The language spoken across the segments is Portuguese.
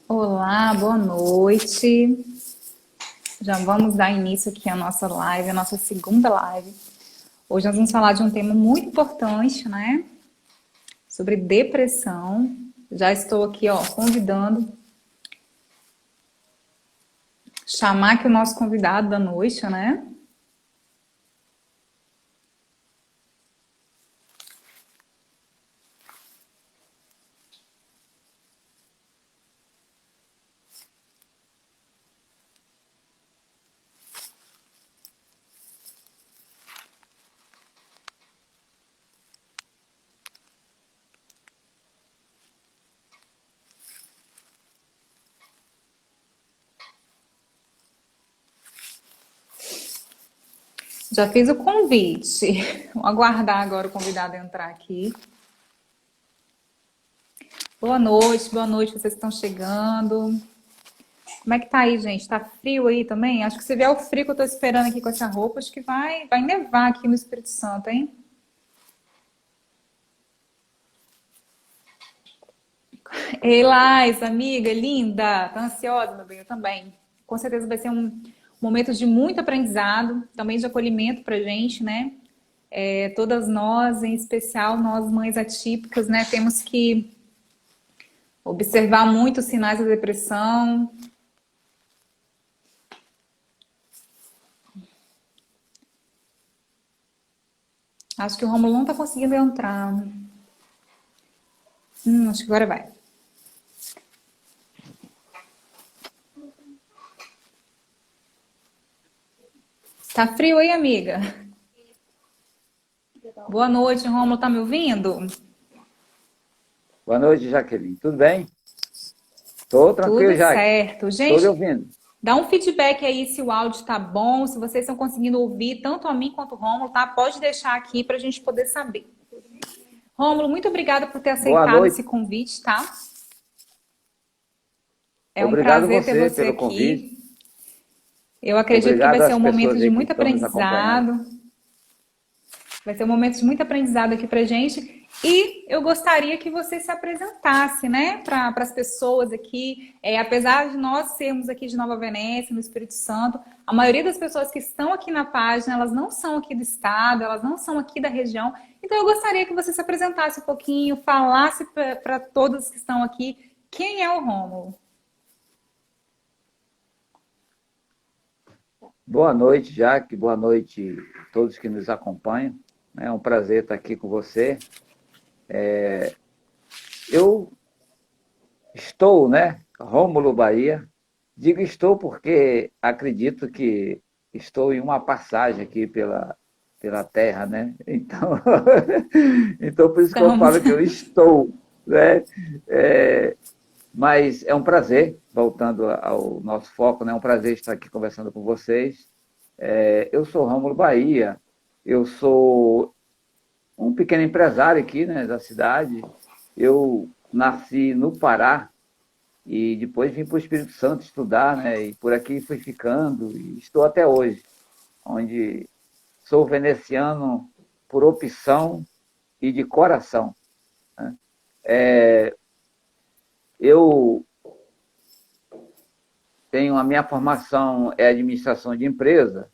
Olá, boa noite. Já vamos dar início aqui à nossa live, a nossa segunda live. Hoje nós vamos falar de um tema muito importante, né? Sobre depressão. Já estou aqui, ó, convidando, chamar aqui o nosso convidado da noite, né? Já fiz o convite. Vamos aguardar agora o convidado entrar aqui. Boa noite, vocês que estão chegando. Como é que tá aí, gente? Tá frio aí também? Acho que se vier o frio que eu tô esperando aqui com essa roupa, acho que vai nevar aqui no Espírito Santo, hein? Ei, Lais, amiga, linda, tá ansiosa, meu bem? Eu também. Com certeza vai ser um momento de muito aprendizado, também de acolhimento pra gente, né? Todas nós, em especial nós mães atípicas, né? Temos que observar muito os sinais da depressão. Acho que o Romulo não tá conseguindo entrar. Acho que agora vai. Tá frio aí, amiga? Boa noite, Romulo, tá me ouvindo? Boa noite, Jaqueline. Tudo bem? Estou tranquilo, Tudo Jaque. certo. Estou lhe Gente, ouvindo. dá um feedback aí se o áudio tá bom, se vocês estão conseguindo ouvir tanto a mim quanto o Rômulo, tá? Pode deixar aqui para a gente poder saber. Rômulo, muito obrigada por ter Boa aceitado esse noite. convite, tá? É um Obrigado prazer ter você você pelo convite. aqui. Eu acredito que vai Obrigado ser às um momento pessoas de aí que muito estão nos acompanhando. aprendizado. Vai ser um momento de muito aprendizado aqui pra gente. E eu gostaria que você se apresentasse, né, para as pessoas aqui. Apesar de nós sermos aqui de Nova Venécia, no Espírito Santo, a maioria das pessoas que estão aqui na página, elas não são aqui do estado, elas não são aqui da região. Então eu gostaria que você se apresentasse um pouquinho, falasse para todos que estão aqui quem é o Rômulo. Boa noite, Jaque. Boa noite a todos que nos acompanham. É um prazer estar aqui com você. Eu estou, né, Rômulo Bahia. Digo estou porque acredito que estou em uma passagem aqui pela terra, né? Então, então por isso que eu Estamos. falo que eu estou, né? É, Mas é um prazer, voltando ao nosso foco, né? É um prazer estar aqui conversando com vocês. Eu sou Rômulo Bahia, eu sou um pequeno empresário aqui, né, da cidade. Eu nasci no Pará e depois vim para o Espírito Santo estudar, né? E por aqui fui ficando e estou até hoje, onde sou veneziano por opção e de coração. Eu tenho a minha formação é administração de empresa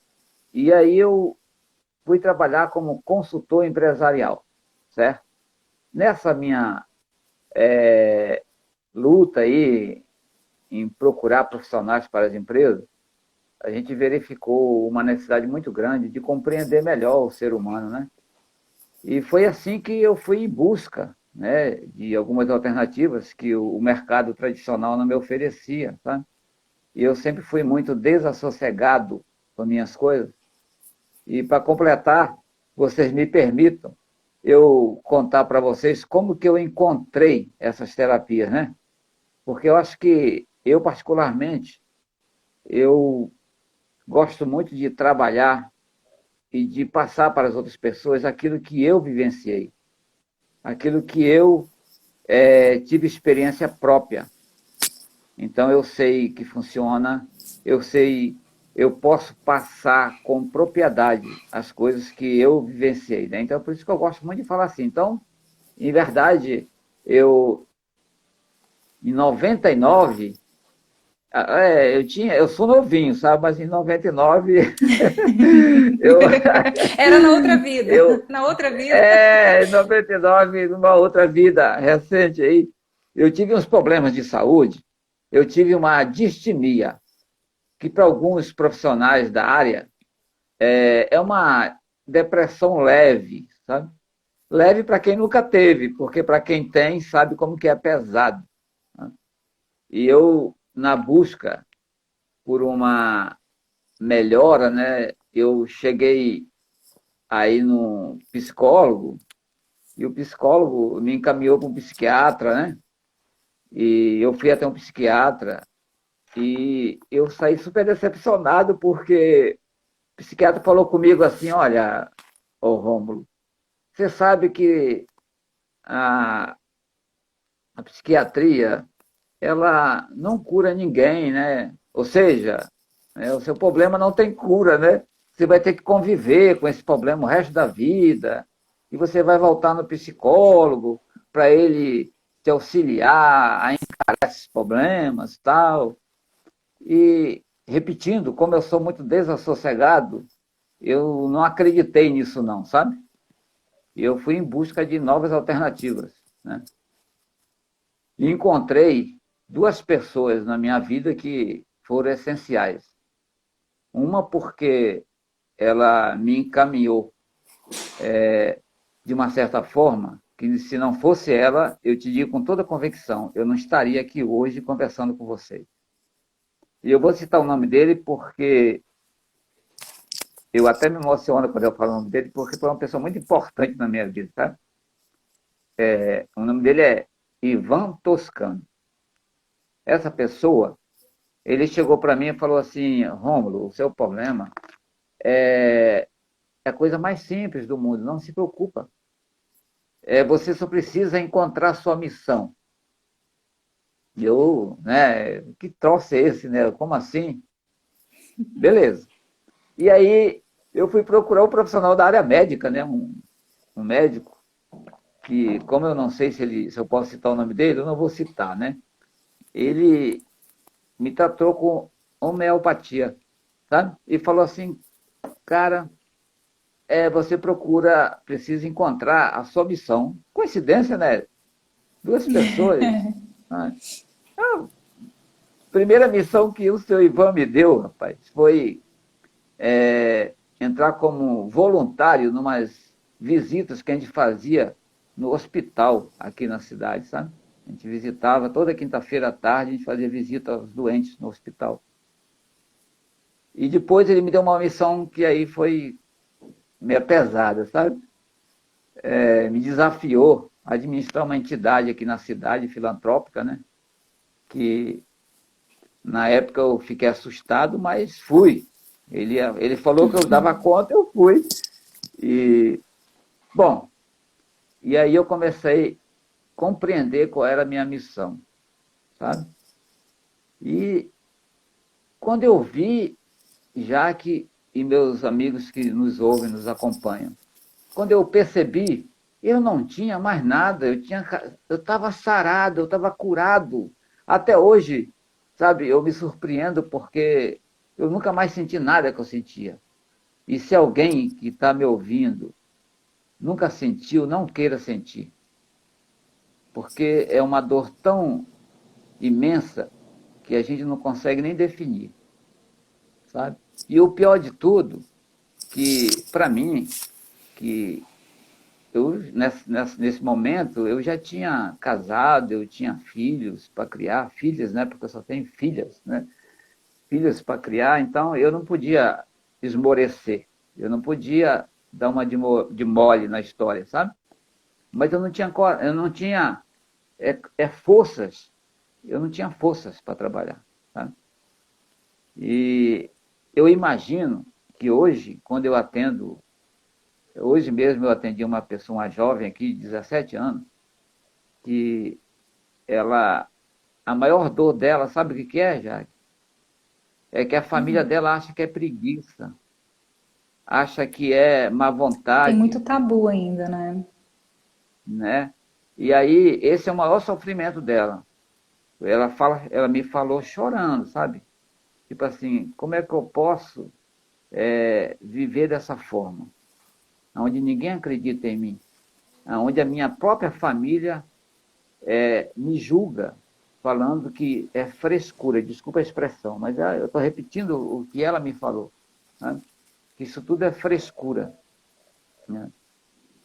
e aí eu fui trabalhar como consultor empresarial, certo? Nessa minha luta aí em procurar profissionais para as empresas, a gente verificou uma necessidade muito grande de compreender melhor o ser humano, né? E foi assim que eu fui em busca, né, de algumas alternativas que o mercado tradicional não me oferecia, tá? E eu sempre fui muito desassossegado com minhas coisas. E para completar, vocês me permitam eu contar para vocês como que eu encontrei essas terapias, né? Porque eu acho que eu particularmente eu gosto muito de trabalhar e de passar para as outras pessoas aquilo que eu vivenciei, aquilo que eu tive experiência própria. Então eu sei que funciona, eu sei, eu posso passar com propriedade as coisas que eu vivenciei, né? Então por isso que eu gosto muito de falar assim. Então, em verdade, eu Em 99, eu sou novinho, sabe? Mas em 99, eu, Era na outra vida. eu, Na outra vida. em 99, numa outra vida recente aí, eu tive uns problemas de saúde, eu tive uma distimia, que para alguns profissionais da área é uma depressão leve, sabe? Leve para quem nunca teve, porque para quem tem, sabe como que é pesado. Né? E eu, na busca por uma melhora, né, eu cheguei aí no psicólogo, e o psicólogo me encaminhou para um psiquiatra, né? E eu fui até um psiquiatra e eu saí super decepcionado porque o psiquiatra falou comigo assim, olha, ô Rômulo, você sabe que a, a psiquiatria, ela não cura ninguém, né? Ou seja, o seu problema não tem cura, né? Você vai ter que conviver com esse problema o resto da vida, e você vai voltar no psicólogo para ele te auxiliar a encarar esses problemas, tal. E repetindo, como eu sou muito desassossegado, eu não acreditei nisso não, sabe? E eu fui em busca de novas alternativas, né? E encontrei duas pessoas na minha vida que foram essenciais. Uma porque ela me encaminhou de uma certa forma, que se não fosse ela, eu te digo com toda convicção, eu não estaria aqui hoje conversando com você. E eu vou citar o nome dele porque eu até me emociono quando eu falo o nome dele, porque foi uma pessoa muito importante na minha vida, tá? O nome dele é Ivan Toscano. Essa pessoa, ele chegou para mim e falou assim, Rômulo, o seu problema é a coisa mais simples do mundo, não se preocupa. Você só precisa encontrar sua missão. E eu, né, que troço é esse, né? Como assim? Beleza. E aí eu fui procurar um profissional da área médica, né? Um médico, que, como eu não sei se eu posso citar o nome dele, eu não vou citar, né? Ele me tratou com homeopatia, sabe? E falou assim, cara, você precisa encontrar a sua missão. Coincidência, né? Duas pessoas. Né? A primeira missão que o seu Ivan me deu, rapaz, foi entrar como voluntário numas visitas que a gente fazia no hospital aqui na cidade, sabe? A gente visitava toda quinta-feira à tarde, a gente fazia visita aos doentes no hospital. E depois ele me deu uma missão que aí foi meio pesada, sabe? Me desafiou a administrar uma entidade aqui na cidade, filantrópica, né? Que na época eu fiquei assustado, mas fui. Ele falou que eu dava conta, eu fui. E, bom, e aí eu comecei a compreender qual era a minha missão, sabe? E quando eu vi, já que, e meus amigos que nos ouvem, nos acompanham, quando eu percebi, eu não tinha mais nada, eu estava sarado, eu estava curado. Até hoje, sabe, eu me surpreendo porque eu nunca mais senti nada que eu sentia. E se alguém que está me ouvindo nunca sentiu, não queira sentir. Porque é uma dor tão imensa que a gente não consegue nem definir, sabe? E o pior de tudo, que para mim, que eu nesse momento eu já tinha casado, eu tinha filhos para criar, filhas, né? Porque eu só tenho filhas, né? Filhos para criar, então eu não podia esmorecer, eu não podia dar uma de mole na história, sabe? Mas eu não tinha forças, eu não tinha forças para trabalhar, sabe? E eu imagino que hoje, quando eu atendo, hoje mesmo eu atendi uma pessoa, uma jovem aqui, de 17 anos, que a maior dor dela, sabe o que é, Jaque? É que a família dela acha que é preguiça, acha que é má Tem muito vontade, tabu ainda, né? né? E aí, esse é o maior sofrimento dela. ela me falou chorando, sabe? Tipo assim, como é que eu posso viver dessa forma? Onde ninguém acredita em mim, onde a minha própria família me julga, falando que é frescura, desculpa a expressão, mas eu estou repetindo o que ela me falou, né? Que isso tudo é frescura, né?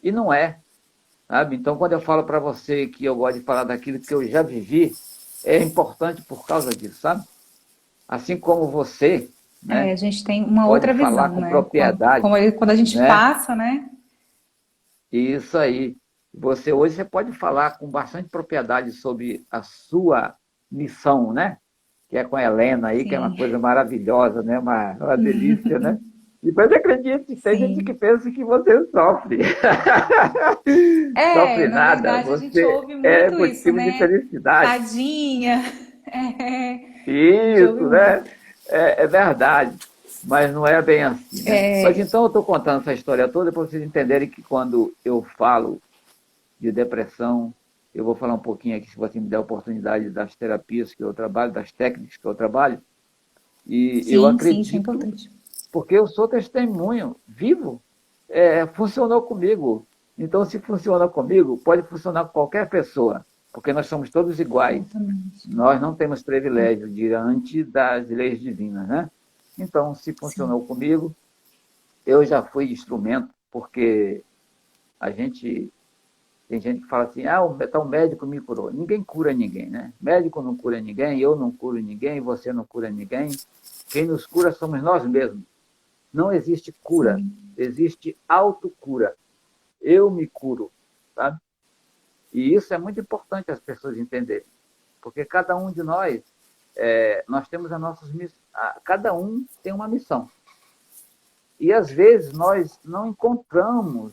E não é, sabe? Então, quando eu falo para você que eu gosto de falar daquilo que eu já vivi, é importante por causa disso, sabe? Assim como você, A né, gente tem uma pode outra falar visão, com né? propriedade, Quando a gente né? passa, né? Isso aí. Você pode falar com bastante propriedade sobre a sua missão, né? Que é com a Helena aí, que é uma Sim, coisa maravilhosa, né? Uma delícia, né? E mas acredite, tem gente que sim. pensa que você sofre. Sofre Na nada, verdade, a gente você ouve é muito isso, motivo de né? felicidade. Tadinha. A gente ouve Isso, muito. né? É verdade, mas não é bem assim, né? Mas É, então eu estou contando essa história toda para vocês entenderem que quando eu falo de depressão, eu vou falar um pouquinho aqui, se você me der a oportunidade, das terapias que eu trabalho, das técnicas que eu trabalho, e eu sim, sim, isso é acredito, importante. porque eu sou testemunho vivo, funcionou comigo. Então, se funciona comigo, pode funcionar com qualquer pessoa, porque nós somos todos iguais. Exatamente. Nós não temos privilégio diante das leis divinas, né? Então, se Sim. funcionou comigo, eu já fui instrumento, porque a gente tem gente que fala assim, o médico me curou. Ninguém cura ninguém, né? Médico não cura ninguém, eu não curo ninguém, você não cura ninguém. Quem nos cura somos nós mesmos. Não existe cura, Sim. existe autocura. Eu me curo, sabe? E isso é muito importante as pessoas entenderem, porque cada um de nós, nós temos as nossas missões, cada um tem uma missão. E às vezes nós não encontramos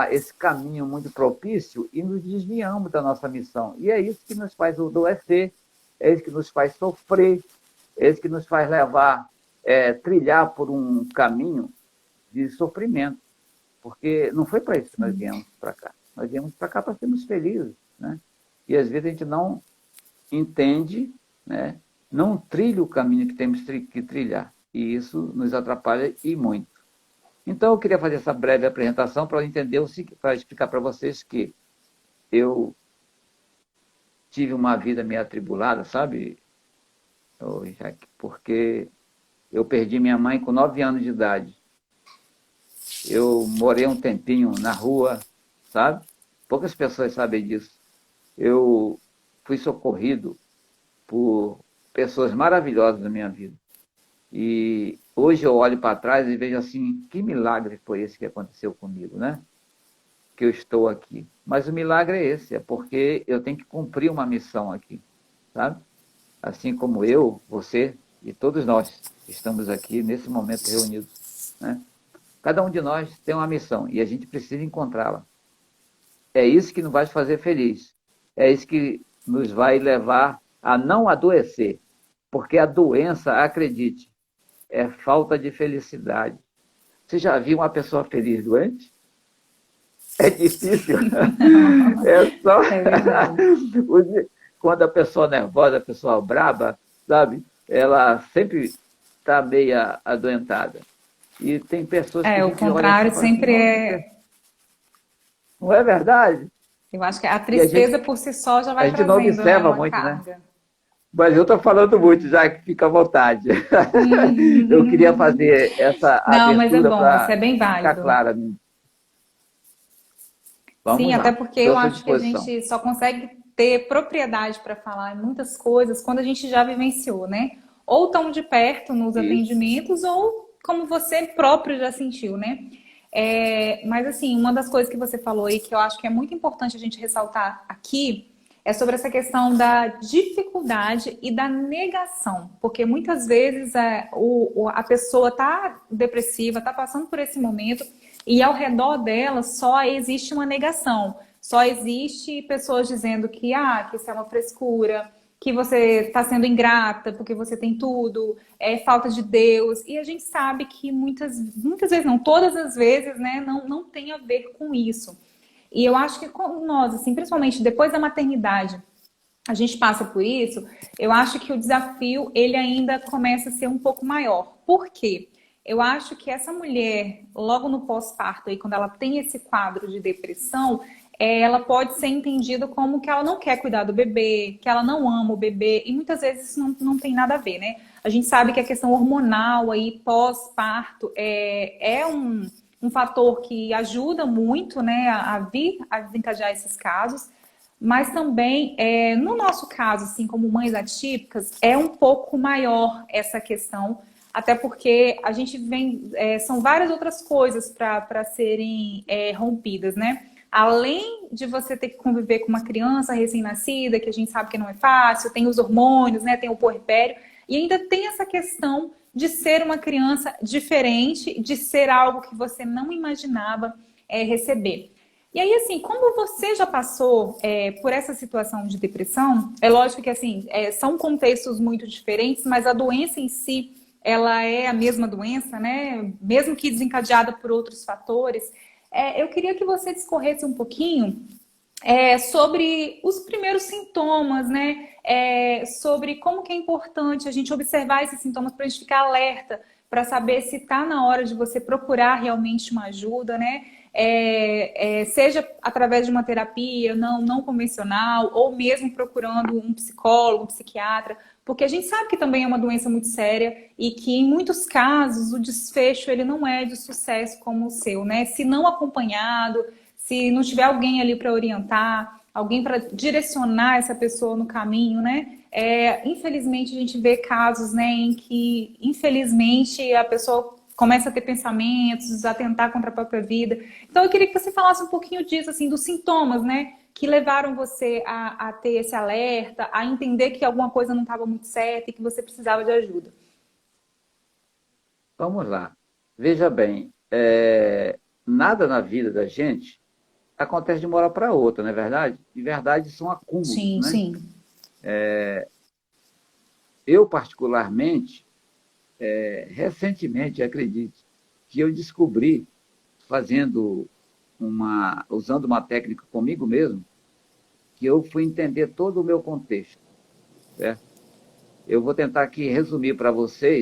esse caminho muito propício e nos desviamos da nossa missão. E é isso que nos faz adoecer, é isso que nos faz sofrer, é isso que nos faz trilhar por um caminho de sofrimento. Porque não foi para isso que nós viemos para cá. Nós viemos para cá para sermos felizes, né? E às vezes a gente não entende, né? Não trilha o caminho que temos que trilhar. E isso nos atrapalha e muito. Então, eu queria fazer essa breve apresentação para entender para explicar para vocês que eu tive uma vida meio atribulada, sabe, Jaque? Porque eu perdi minha mãe com 9 anos de idade. Eu morei um tempinho na rua, sabe? Poucas pessoas sabem disso. Eu fui socorrido por pessoas maravilhosas na minha vida. E hoje eu olho para trás e vejo assim, que milagre foi esse que aconteceu comigo, né? Que eu estou aqui. Mas o milagre é esse, é porque eu tenho que cumprir uma missão aqui, sabe? Assim como eu, você e todos nós estamos aqui nesse momento reunidos, né? Cada um de nós tem uma missão e a gente precisa encontrá-la. É isso que nos vai fazer feliz. É isso que nos vai levar a não adoecer. Porque a doença, acredite, é falta de felicidade. Você já viu uma pessoa feliz doente? É difícil. É só É verdade. quando a pessoa nervosa, a pessoa braba, sabe? Ela sempre está meia adoentada. E tem pessoas que a O gente olha assim e contrário fala assim, sempre não, é. não é verdade? Eu acho que a E tristeza por si só já a vai gente não trazendo, né, observa uma muito, né? carga. Mas eu estou falando muito, já que fica à vontade. Eu queria fazer essa Não, mas é abertura bom, isso para é bem ficar válido. clara. Sim, Vamos até lá, porque estou eu à sua acho que a disposição. gente só consegue ter propriedade para falar em muitas coisas quando a gente já vivenciou, né? Ou tão de perto nos Isso. atendimentos, ou como você próprio já sentiu, né? Mas assim, uma das coisas que você falou aí que eu acho que é muito importante a gente ressaltar aqui é sobre essa questão da dificuldade e da negação, porque muitas vezes a pessoa está depressiva, está passando por esse momento e ao redor dela só existe uma negação, só existe pessoas dizendo que isso é uma frescura, que você está sendo ingrata porque você tem tudo, é falta de Deus. E a gente sabe que muitas vezes, não todas as vezes, né, não tem a ver com isso. E eu acho que com nós, assim, principalmente depois da maternidade, a gente passa por isso, eu acho que o desafio ele ainda começa a ser um pouco maior. Por quê? Eu acho que essa mulher, logo no pós-parto, aí, quando ela tem esse quadro de depressão, ela pode ser entendida como que ela não quer cuidar do bebê, que ela não ama o bebê, e muitas vezes isso não tem nada a ver, né? A gente sabe que a questão hormonal aí, pós-parto, um fator que ajuda muito, né, a vir a desencadear esses casos, mas também, no nosso caso, assim, como mães atípicas, é um pouco maior essa questão, até porque a gente vem, são várias outras coisas para serem rompidas, né? Além de você ter que conviver com uma criança recém-nascida, que a gente sabe que não é fácil, tem os hormônios, né? Tem o puerpério, e ainda tem essa questão de ser uma criança diferente, de ser algo que você não imaginava receber. E aí, assim, como você já passou por essa situação de depressão, é lógico que, assim, são contextos muito diferentes, mas a doença em si, ela é a mesma doença, né? Mesmo que desencadeada por outros fatores. Eu queria que você discorresse um pouquinho sobre os primeiros sintomas, né? Sobre como que é importante a gente observar esses sintomas para a gente ficar alerta, para saber se está na hora de você procurar realmente uma ajuda, né? Seja através de uma terapia não convencional, ou mesmo procurando um psicólogo, um psiquiatra, porque a gente sabe que também é uma doença muito séria e que em muitos casos o desfecho ele não é de sucesso como o seu, né? Se não acompanhado, se não tiver alguém ali para orientar, alguém para direcionar essa pessoa no caminho, né? Infelizmente a gente vê casos, né, em que infelizmente a pessoa começa a ter pensamentos, a atentar contra a própria vida. Então eu queria que você falasse um pouquinho disso, assim, dos sintomas, né, que levaram você a ter esse alerta, a entender que alguma coisa não estava muito certa e que você precisava de ajuda. Vamos lá. Veja bem, nada na vida da gente acontece de uma hora para outra, não é verdade? De verdade, são acúmulos, Sim, né? sim. Eu, particularmente, recentemente, acredite, que eu descobri, usando uma técnica comigo mesmo, que eu fui entender todo o meu contexto, certo? Eu vou tentar aqui resumir para você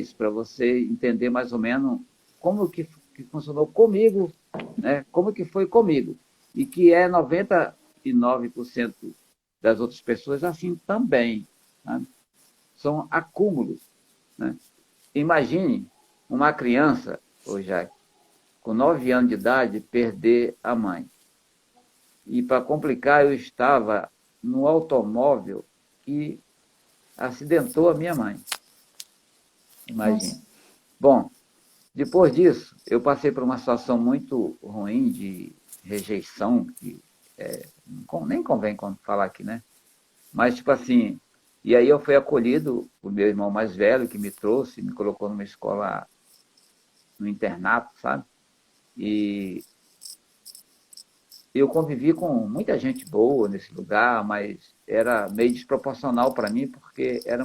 entender mais ou menos como que funcionou comigo, né? Como que foi comigo. E que 99% das outras pessoas assim também, né? São acúmulos, né? Imagine uma criança, hoje com 9 anos de idade, perder a mãe. E para complicar, eu estava no automóvel que acidentou a minha mãe. Imagine. Nossa. Bom, depois disso, eu passei por uma situação muito ruim de rejeição, que nem convém falar aqui, né? Mas, tipo assim, e aí eu fui acolhido por meu irmão mais velho, que me trouxe, me colocou numa escola, no internato, sabe? E eu convivi com muita gente boa nesse lugar, mas era meio desproporcional para mim, porque era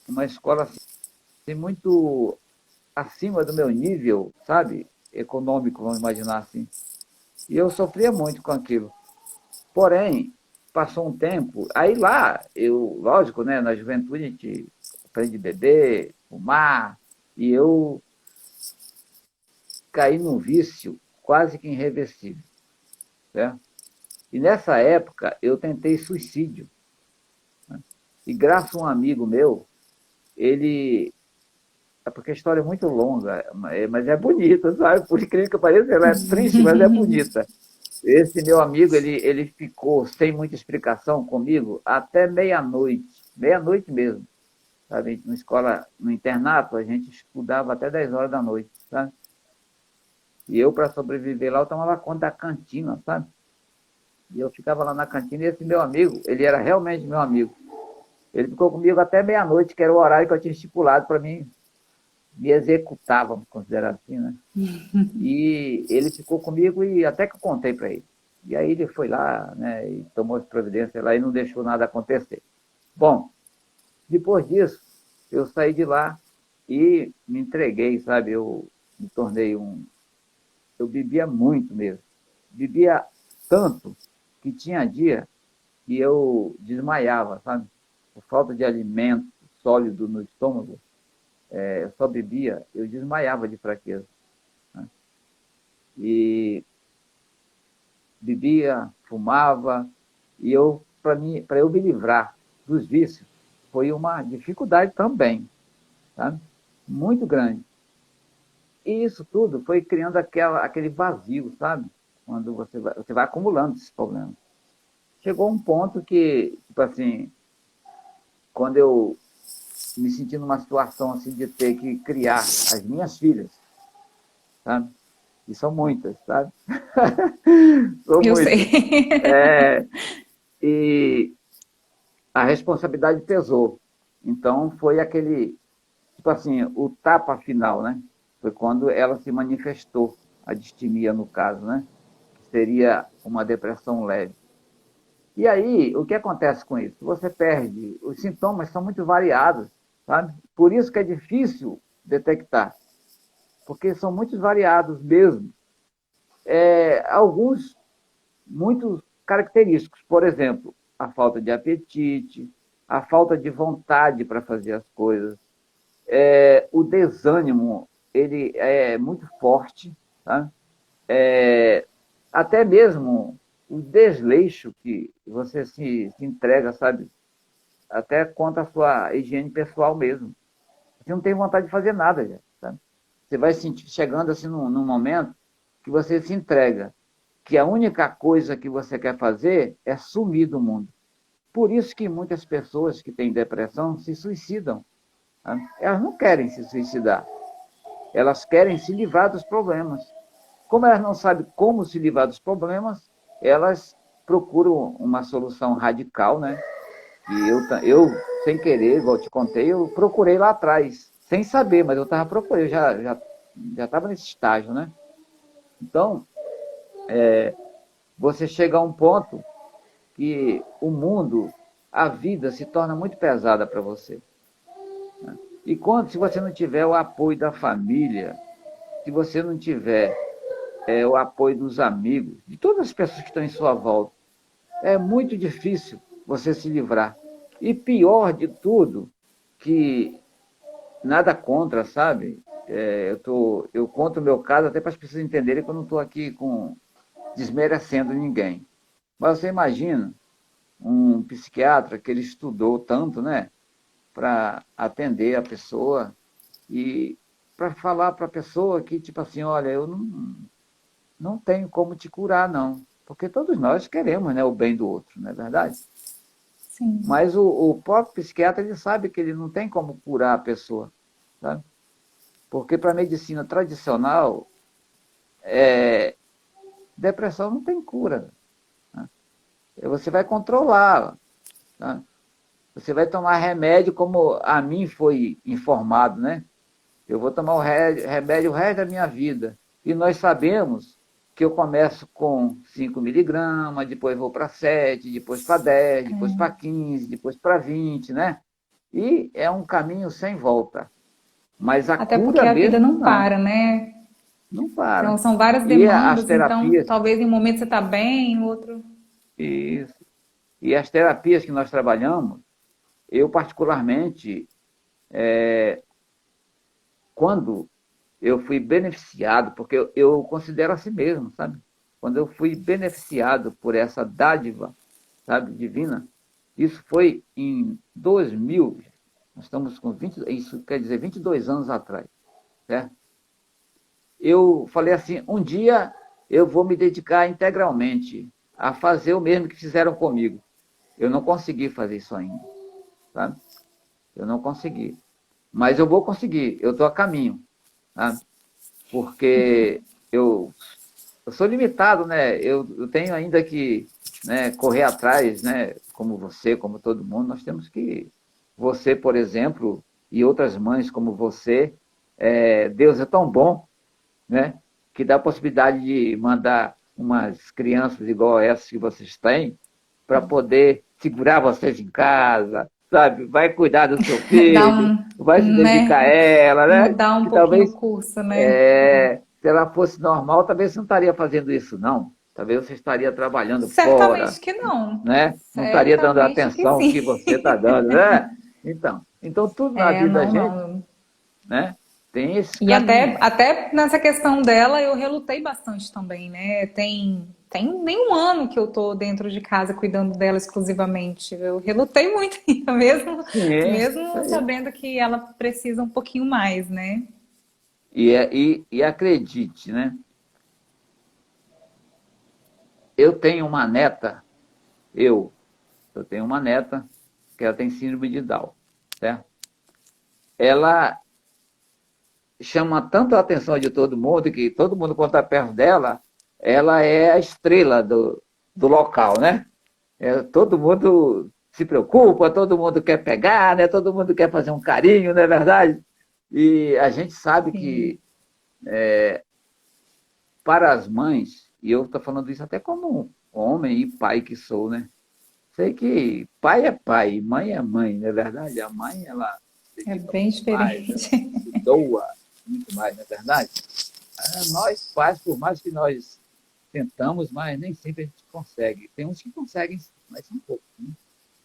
uma escola assim, muito acima do meu nível, sabe? Econômico, vamos imaginar assim. E eu sofria muito com aquilo. Porém, passou um tempo, aí lá, lógico, né, na juventude a gente aprende a beber, fumar, e eu caí num vício quase que irreversível, certo? E nessa época eu tentei suicídio, né? E graças a um amigo meu, ele... porque a história é muito longa, mas é bonita, sabe? Por incrível que pareça, ela é triste, mas é bonita. Esse meu amigo, ele ficou sem muita explicação comigo até meia-noite mesmo, sabe? Na escola, no internato, a gente estudava até 10 horas da noite, sabe? E eu, para sobreviver lá, eu tomava conta da cantina, sabe? E eu ficava lá na cantina e esse meu amigo, ele era realmente meu amigo. Ele ficou comigo até meia-noite, que era o horário que eu tinha estipulado para mim me executar, vamos considerar assim, né? E ele ficou comigo e até que eu contei para ele. E aí ele foi lá, né, e tomou as providências lá e não deixou nada acontecer. Bom, depois disso, eu saí de lá e me entreguei, sabe? Eu me tornei eu bebia muito mesmo. Bebia tanto que tinha dia que eu desmaiava, sabe? Por falta de alimento sólido no estômago, eu só bebia, eu desmaiava de fraqueza, né? E bebia, fumava, e para eu me livrar dos vícios, foi uma dificuldade também, sabe? Muito grande. E isso tudo foi criando aquele vazio, sabe? Quando você vai acumulando esses problemas. Chegou um ponto que, tipo assim, quando eu me senti numa situação assim de ter que criar as minhas filhas, sabe? E são muitas, sabe? São Eu muitas. sei. É, e a responsabilidade pesou. Então foi aquele, tipo assim, o tapa final, né? Foi quando ela se manifestou, a distimia no caso, né? Que seria uma depressão leve. E aí, o que acontece com isso? Você perde, os sintomas são muito variados, sabe? Por isso que é difícil detectar, porque são muito variados mesmo. Alguns muito característicos, por exemplo, a falta de apetite, a falta de vontade para fazer as coisas, o desânimo, ele é muito forte, tá? Até mesmo o desleixo que você se entrega, sabe? Até quanto à sua higiene pessoal mesmo. Você não tem vontade de fazer nada, já, sabe? Você vai sentir, chegando assim num momento que você se entrega, que a única coisa que você quer fazer é sumir do mundo. Por isso que muitas pessoas que têm depressão se suicidam. Tá? Elas não querem se suicidar, elas querem se livrar dos problemas. Como elas não sabem como se livrar dos problemas, elas procuram uma solução radical, né? E eu sem querer, igual eu te contei, eu procurei lá atrás, sem saber, mas eu estava procurando, eu já estava nesse estágio, né? Então, você chega a um ponto que o mundo, a vida se torna muito pesada para você. E se você não tiver o apoio da família, se você não tiver o apoio dos amigos, de todas as pessoas que estão em sua volta, é muito difícil você se livrar. E pior de tudo, que nada contra, sabe? Eu conto o meu caso até para as pessoas entenderem que eu não estou aqui desmerecendo ninguém. Mas você imagina um psiquiatra que ele estudou tanto, né? Para atender a pessoa e para falar para a pessoa que, tipo assim, olha, eu não tenho como te curar, não. Porque todos nós queremos, né, o bem do outro, não é verdade? Sim. Mas o próprio psiquiatra, ele sabe que ele não tem como curar a pessoa, sabe? Porque para a medicina tradicional, depressão não tem cura, né? Você vai controlar, né? Você vai tomar remédio como a mim foi informado, né? Eu vou tomar o remédio o resto da minha vida. E nós sabemos que eu começo com 5 miligramas, depois vou para 7, depois para 10, depois para 15, depois para 20, né? E é um caminho sem volta. Mas a Até porque cura a vida mesmo, não não. para, né? Não Então, para. são várias E as demandas, então terapias, talvez em um momento você está bem, em outro. isso. E as terapias que nós trabalhamos, eu particularmente, quando eu fui beneficiado, porque eu considero assim mesmo, sabe? Quando eu fui beneficiado por essa dádiva, sabe, divina, isso foi em 2000, nós estamos com 20, isso quer dizer 22 anos atrás, certo? Eu falei assim, um dia eu vou me dedicar integralmente a fazer o mesmo que fizeram comigo. Eu não consegui fazer isso ainda, sabe? Eu não consegui. Mas eu vou conseguir, eu estou a caminho, sabe? Porque eu sou limitado, né? Eu tenho ainda que, né, correr atrás, né? Como você, como todo mundo, nós temos que. Você, por exemplo, e outras mães como você, Deus é tão bom, né? Que dá a possibilidade de mandar umas crianças igual essas que vocês têm, para poder segurar vocês em casa, sabe? Vai cuidar do seu Dar filho, um, vai se dedicar a né? ela, né? Mudar um Que pouquinho o talvez curso, né? se ela fosse normal, talvez você não estaria fazendo isso, não. talvez você estaria trabalhando fora, Certamente que não. né? Não estaria dando a Certamente que atenção que sim. você está dando, né? Então tudo na É, vida da não, gente, não. né? Tem esse E caminho. até nessa questão dela, eu relutei bastante também, né? Tem nem um ano que eu tô dentro de casa cuidando dela exclusivamente. Eu relutei muito ainda, Sim, isso mesmo aí. sabendo que ela precisa um pouquinho mais, né? E acredite, né? Eu tenho uma neta, eu, eu tenho uma neta que ela tem síndrome de Down, certo? Ela chama tanto a atenção de todo mundo que todo mundo, quando está perto dela, ela é a estrela do local, né? Todo mundo se preocupa, todo mundo quer pegar, né? Todo mundo quer fazer um carinho, não é verdade? E a gente sabe Sim. que para as mães, e eu estou falando isso até como um homem e pai que sou, né? Sei que pai é pai, mãe é mãe, não é verdade? A mãe, ela se É dedica bem muito mais, ela diferente. se doa muito mais, não é verdade? Nós pais, por mais que nós tentamos, mas nem sempre a gente consegue. Tem uns que conseguem, mas são poucos. Né?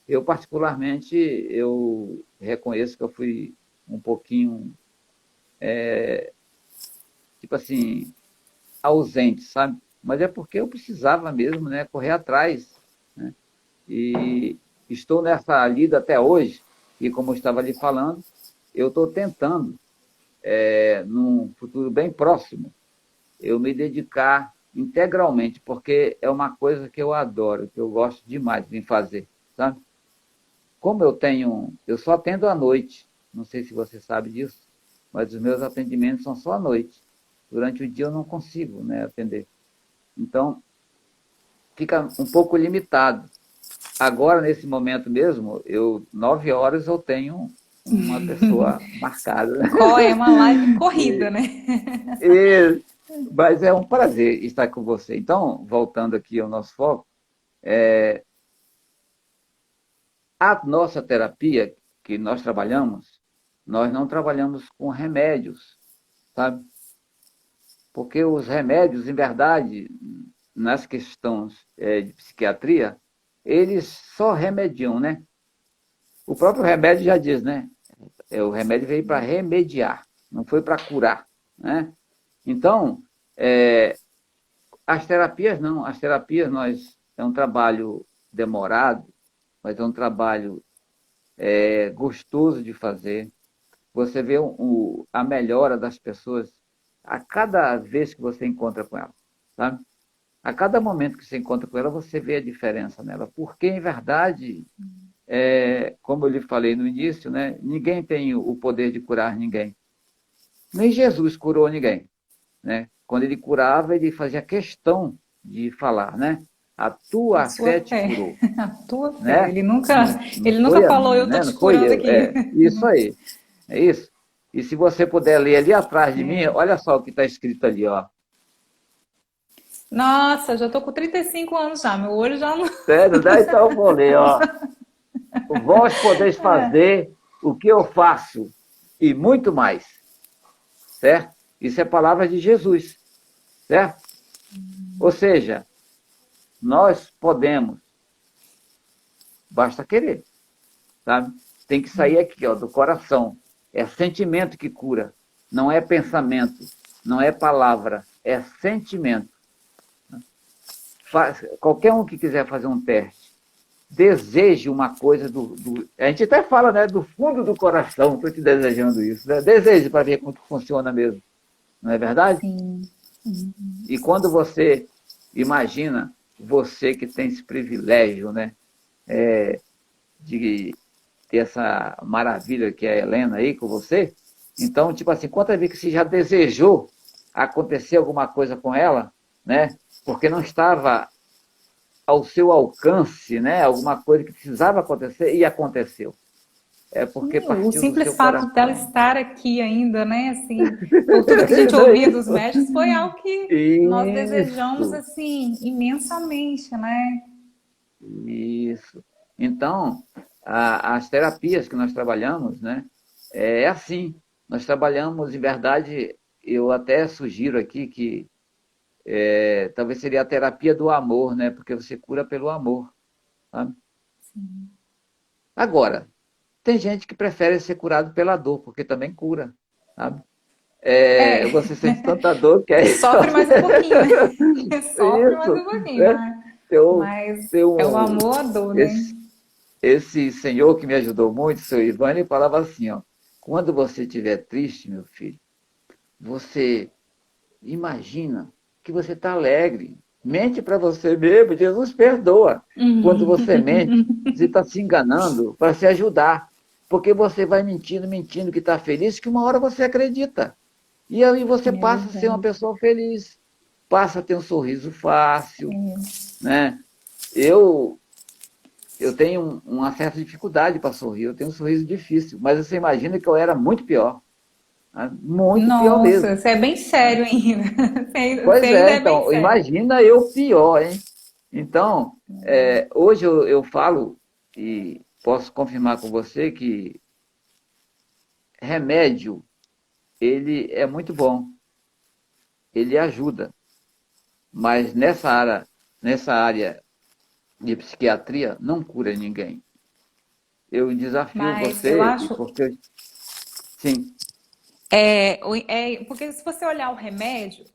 Eu, particularmente, eu reconheço que eu fui um pouquinho, tipo assim, ausente, sabe? Mas é porque eu precisava mesmo, né, correr atrás, né? E estou nessa lida até hoje, e como eu estava lhe falando, eu estou tentando, num futuro bem próximo, eu me dedicar integralmente, porque é uma coisa que eu adoro, que eu gosto demais de fazer, sabe? Como eu só atendo à noite, não sei se você sabe disso, mas os meus atendimentos são só à noite. Durante o dia eu não consigo, né, atender. Então, fica um pouco limitado. Agora, nesse momento mesmo, 9 horas eu tenho uma pessoa marcada. Né? É uma live corrida, né? E, mas é um prazer estar com você. Então, voltando aqui ao nosso foco, a nossa terapia que nós trabalhamos, nós não trabalhamos com remédios, sabe? Porque os remédios, em verdade, nas questões de psiquiatria, eles só remediam, né? O próprio remédio já diz, né? O remédio veio para remediar, não foi para curar, né? Então, é, as terapias não, as terapias é um trabalho demorado, mas é um trabalho gostoso de fazer. Você vê a melhora das pessoas a cada vez que você encontra com ela, sabe? A cada momento que você encontra com ela, você vê a diferença nela. Porque, em verdade, como eu lhe falei no início, né, ninguém tem o poder de curar ninguém. Nem Jesus curou ninguém. Né? Quando ele curava, ele fazia questão de falar, né? A A tua sua fé te fé, curou, a tua fé. né? Ele nunca, Não ele foi nunca a falou, minha, eu tô né? Não te foi curando eu. aqui. Isso aí. É isso. E se você puder ler ali atrás de mim, É. olha só o que está escrito ali, ó. Nossa, já tô com 35 anos já, meu olho já não. Sério, né? Então eu vou ler, ó. Vós podeis fazer o que eu faço e muito mais, certo? Isso é palavra de Jesus, certo? Ou seja, nós podemos, basta querer, sabe? Tem que sair aqui, ó, do coração. É sentimento que cura, não é pensamento, não é palavra, é sentimento. Qualquer um que quiser fazer um teste, deseje uma coisa a gente até fala, né, do fundo do coração, estou te desejando isso, né? Deseje para ver como funciona mesmo, não é verdade? Sim. E quando você imagina, você que tem esse privilégio, né, de ter essa maravilha que é a Helena aí com você, então, tipo assim, quantas vezes que você já desejou acontecer alguma coisa com ela, né, porque não estava ao seu alcance, né, alguma coisa que precisava acontecer e aconteceu. É porque Sim, o partiu do seu simples fato dela coração. estar aqui ainda, né? Assim, por tudo que a gente Não é ouvia dos isso? médicos, foi algo que nós desejamos Isso, assim imensamente, né? isso. Então, as terapias que nós trabalhamos, né, é assim. Nós trabalhamos, em verdade, eu até sugiro aqui que talvez seria a terapia do amor, né? Porque você cura pelo amor, sabe? Sim. Agora, tem gente que prefere ser curado pela dor, porque também cura, sabe? É, Você sente tanta dor que que aí sofre mais um pouquinho, né? Sofre mais um isso, pouquinho, né? mas Tem é o um, amor à dor, né? esse, esse senhor que me ajudou muito, seu Ivan, ele falava assim, ó, quando você estiver triste, meu filho, você imagina que você está alegre. Mente para você mesmo, Jesus perdoa. Quando Uhum. você mente, você está se enganando para se ajudar. Porque você vai mentindo, mentindo que está feliz, que uma hora você acredita. E aí você É passa a ser uma verdade. pessoa feliz, passa a ter um sorriso fácil, É. né? Eu, eu tenho uma certa dificuldade para sorrir, eu tenho um sorriso difícil, mas você imagina que eu era muito pior, né? Muito pior Nossa, mesmo. você é bem sério ainda. Você Pois ainda é, é bem então, sério. imagina eu pior, hein? Então, hoje eu falo e posso confirmar com você que remédio, ele é muito bom, ele ajuda, mas nessa área de psiquiatria, não cura ninguém. Eu desafio Mas eu você, e acho, porque, sim, porque se você olhar o remédio,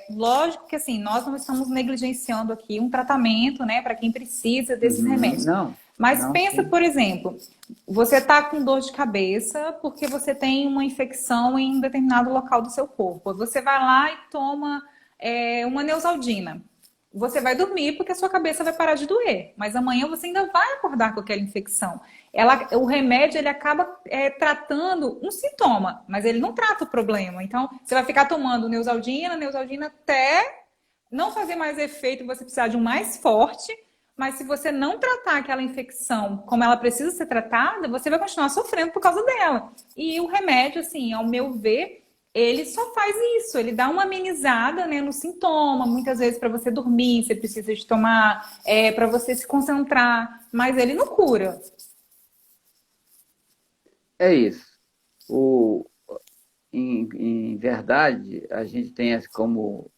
lógico que assim, nós não estamos negligenciando aqui um tratamento, né, para quem precisa desses uhum, remédios. não, Mas não, pensa, sim. por exemplo, você está com dor de cabeça porque você tem uma infecção em um determinado local do seu corpo. Você vai lá e toma uma Neosaldina. Você vai dormir porque a sua cabeça vai parar de doer, mas amanhã você ainda vai acordar com aquela infecção. O remédio ele acaba tratando um sintoma, mas ele não trata o problema. Então, você vai ficar tomando Neosaldina até não fazer mais efeito e você precisar de um mais forte. Mas se você não tratar aquela infecção como ela precisa ser tratada, você vai continuar sofrendo por causa dela. E o remédio, assim, ao meu ver, ele só faz isso, ele dá uma amenizada, né, no sintoma. Muitas vezes para você dormir, você precisa de tomar, para você se concentrar, mas ele não cura. É isso. O, em verdade, a gente tem como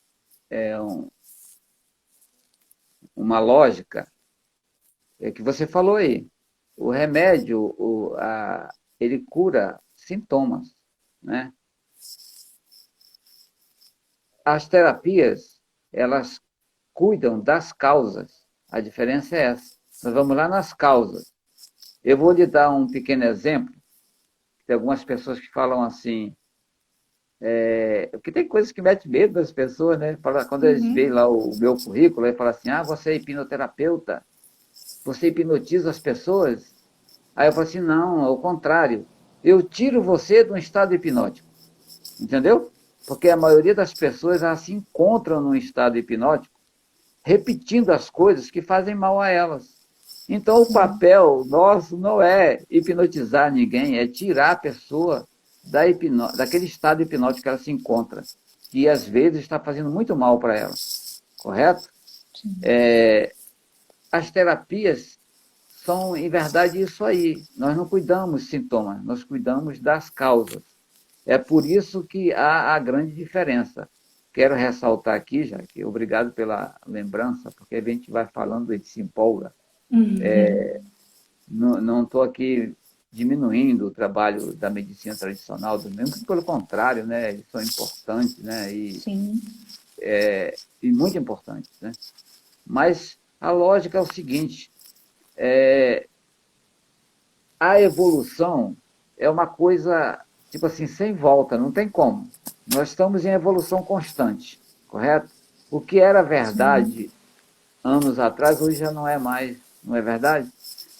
uma lógica que você falou aí. O remédio, ele cura sintomas, né? As terapias, elas cuidam das causas. A diferença é essa. Nós vamos lá nas causas. Eu vou lhe dar um pequeno exemplo. Tem algumas pessoas que falam assim, porque tem coisas que metem medo das pessoas, né? Quando eles veem Uhum. lá o meu currículo, aí fala assim, você é hipnoterapeuta, você hipnotiza as pessoas? Aí eu falo assim, não, ao contrário, eu tiro você de um estado hipnótico, entendeu? Porque a maioria das pessoas elas se encontram num estado hipnótico, repetindo as coisas que fazem mal a elas. Então o Sim. papel nosso não é hipnotizar ninguém, é tirar a pessoa daquele estado hipnótico que ela se encontra, que às vezes está fazendo muito mal para ela, correto? Sim. As terapias são, em verdade, isso aí. Nós não cuidamos de sintomas, nós cuidamos das causas. É por isso que há a grande diferença. Quero ressaltar aqui, já que obrigado pela lembrança, porque a gente vai falando e se empolga. Não estou aqui diminuindo o trabalho da medicina tradicional do mesmo, pelo contrário, né, eles são importantes, né, Sim. e muito importantes, né. Mas a lógica é o seguinte, a evolução é uma coisa, tipo assim, sem volta, não tem como. Nós estamos em evolução constante, correto? O que era Sim. verdade anos atrás, hoje já não é mais, não é verdade?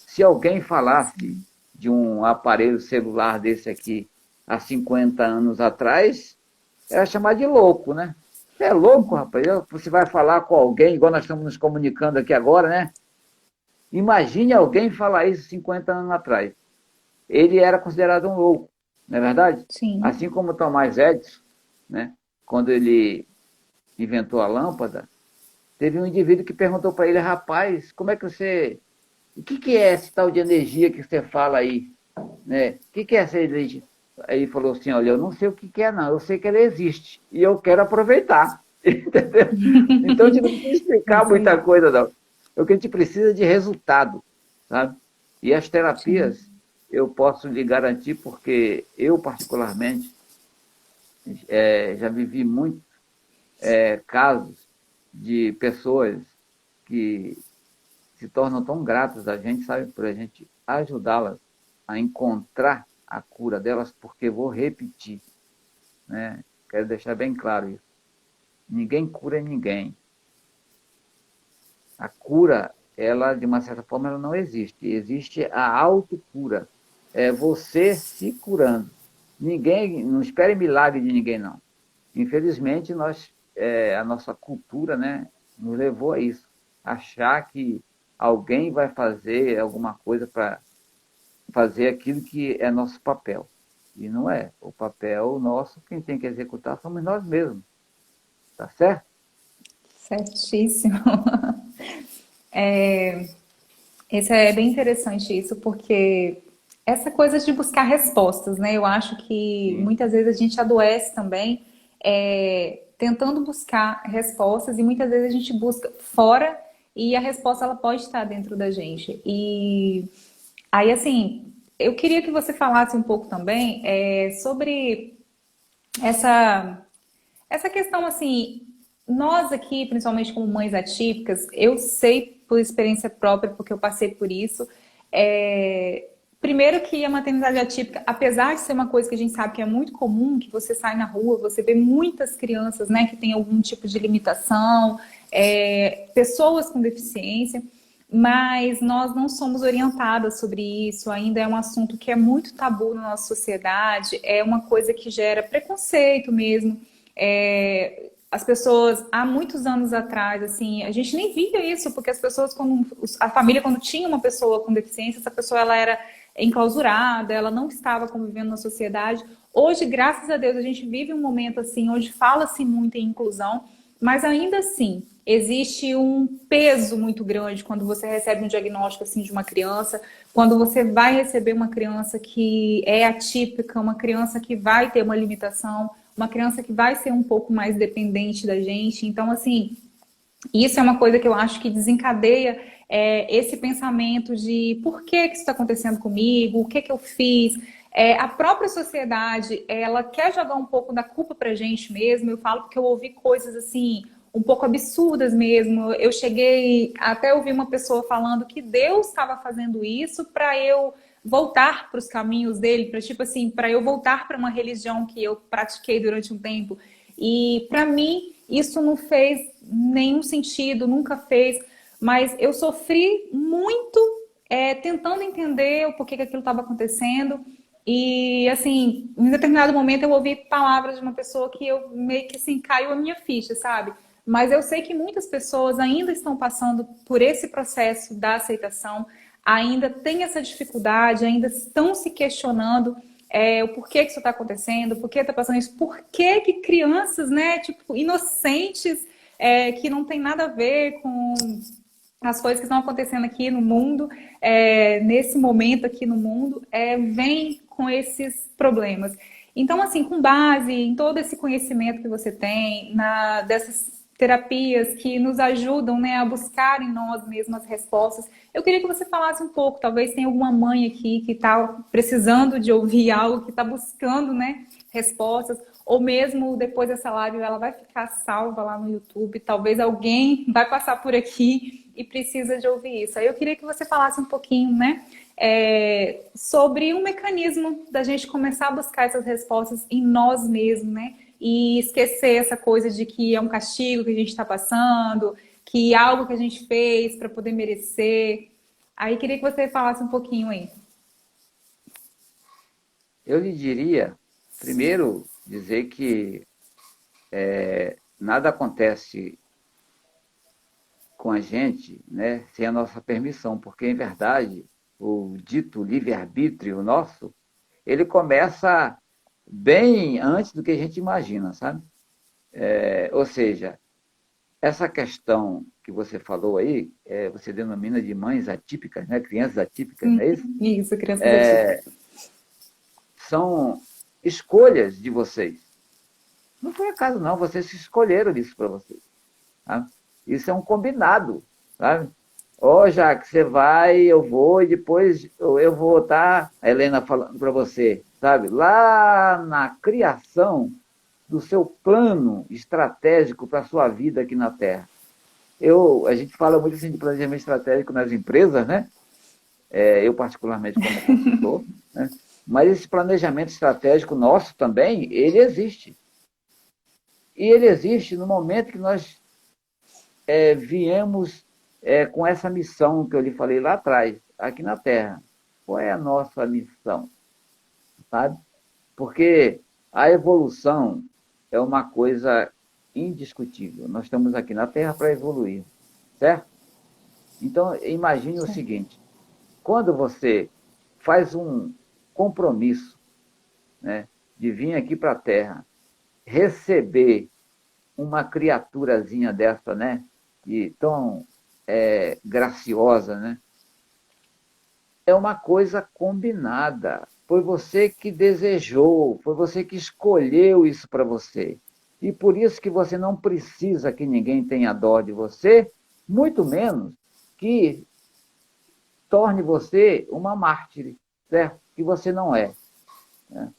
Se alguém falasse de um aparelho celular desse aqui há 50 anos atrás, era chamar de louco, né? Você é louco, rapaz? Você vai falar com alguém, igual nós estamos nos comunicando aqui agora, né? Imagine alguém falar isso 50 anos atrás. Ele era considerado um louco, não é verdade? Sim. Assim como Thomas Edison, né? Quando ele inventou a lâmpada, teve um indivíduo que perguntou para ele, rapaz, como é que você... O que é esse tal de energia que você fala aí? Né? O que é essa energia? Aí ele falou assim, olha, eu não sei o que é não, eu sei que ela existe e eu quero aproveitar. Entendeu? Então, a gente não precisa explicar muita coisa, não. O que a gente precisa é de resultado, sabe? E as terapias, Sim. eu posso lhe garantir, porque eu, particularmente, já vivi muitos casos de pessoas que se tornam tão gratas a gente, sabe, por a gente ajudá-las a encontrar a cura delas, porque vou repetir, né? Quero deixar bem claro isso. Ninguém cura ninguém. A cura, ela, de uma certa forma, ela não existe. Existe a autocura. É você se curando. Ninguém, não espere milagre de ninguém, não. Infelizmente, a nossa cultura, né, nos levou a isso. Achar que alguém vai fazer alguma coisa para fazer aquilo que é nosso papel. E não é. O papel nosso, quem tem que executar somos nós mesmos. Tá certo? Certíssimo. Esse é bem interessante isso, porque essa coisa de buscar respostas, né? Eu acho que Sim. muitas vezes a gente adoece também tentando buscar respostas e muitas vezes a gente busca fora e a resposta ela pode estar dentro da gente. E aí, assim, eu queria que você falasse um pouco também sobre essa essa questão, assim, nós aqui, principalmente como mães atípicas, eu sei por experiência própria, porque eu passei por isso. Primeiro que a maternidade atípica, apesar de ser uma coisa que a gente sabe que é muito comum, que você sai na rua, você vê muitas crianças, né, que têm algum tipo de limitação, pessoas com deficiência, mas nós não somos orientadas sobre isso, ainda é um assunto que é muito tabu na nossa sociedade, é uma coisa que gera preconceito mesmo. As pessoas, há muitos anos atrás, assim, a gente nem via isso, porque as pessoas, a família, quando tinha uma pessoa com deficiência, essa pessoa ela era enclausurada, ela não estava convivendo na sociedade. Hoje, graças a Deus, a gente vive um momento assim, onde fala-se muito em inclusão, mas ainda assim, existe um peso muito grande quando você recebe um diagnóstico assim de uma criança, quando você vai receber uma criança que é atípica, uma criança que vai ter uma limitação, uma criança que vai ser um pouco mais dependente da gente. Então, assim, isso é uma coisa que eu acho que desencadeia esse pensamento de por que isso está acontecendo comigo, o que eu fiz. A própria sociedade, ela quer jogar um pouco da culpa pra gente mesmo. Eu falo porque eu ouvi coisas assim, um pouco absurdas mesmo. Eu cheguei até ouvir uma pessoa falando que Deus estava fazendo isso para eu voltar para os caminhos dele, para tipo assim, para eu voltar para uma religião que eu pratiquei durante um tempo. E para mim isso não fez nenhum sentido, nunca fez. Mas eu sofri muito tentando entender o porquê que aquilo estava acontecendo. E, assim, em determinado momento eu ouvi palavras de uma pessoa que eu meio que, assim, caiu a minha ficha, sabe? Mas eu sei que muitas pessoas ainda estão passando por esse processo da aceitação, ainda têm essa dificuldade, ainda estão se questionando o porquê que isso está acontecendo, por que está passando isso, por que que crianças, né, tipo, inocentes, que não tem nada a ver com as coisas que estão acontecendo aqui no mundo, nesse momento aqui no mundo, vem com esses problemas. Então, assim, com base em todo esse conhecimento que você tem, dessas terapias que nos ajudam, né, a buscar em nós mesmas respostas, eu queria que você falasse um pouco, talvez tenha alguma mãe aqui que está precisando de ouvir algo, que está buscando, né, respostas, ou mesmo depois dessa live ela vai ficar salva lá no YouTube, talvez alguém vai passar por aqui e precisa de ouvir isso. Aí eu queria que você falasse um pouquinho, né, sobre um mecanismo da gente começar a buscar essas respostas em nós mesmos, né, e esquecer essa coisa de que é um castigo que a gente está passando, que é algo que a gente fez para poder merecer. Aí queria que você falasse um pouquinho aí. Eu lhe diria, primeiro, dizer que nada acontece com a gente, né, sem a nossa permissão, porque, em verdade, o dito livre-arbítrio nosso, ele começa bem antes do que a gente imagina, sabe? Ou seja, essa questão que você falou aí, você denomina de mães atípicas, né, crianças atípicas, não é isso? Isso, crianças atípicas. São escolhas de vocês. Não foi acaso, não. Vocês escolheram isso para vocês. Tá? Isso é um combinado, sabe? Ó, Jaque, você vai, eu vou, e depois eu vou estar, a Helena falando para você, sabe? Lá na criação do seu plano estratégico para a sua vida aqui na Terra. A gente fala muito assim de planejamento estratégico nas empresas, né? Eu particularmente como consultor, né? Mas esse planejamento estratégico nosso também, ele existe. E ele existe no momento que nós viemos com essa missão que eu lhe falei lá atrás, aqui na Terra. Qual é a nossa missão? Sabe? Porque a evolução é uma coisa indiscutível. Nós estamos aqui na Terra para evoluir, certo? Então, imagine o seguinte, quando você faz um compromisso, né, de vir aqui para a Terra, receber uma criaturazinha dessa, né, e tão graciosa, né, é uma coisa combinada. Foi você que desejou, foi você que escolheu isso para você. E por isso que você não precisa que ninguém tenha dó de você, muito menos que torne você uma mártire, certo? Que você não é. Né?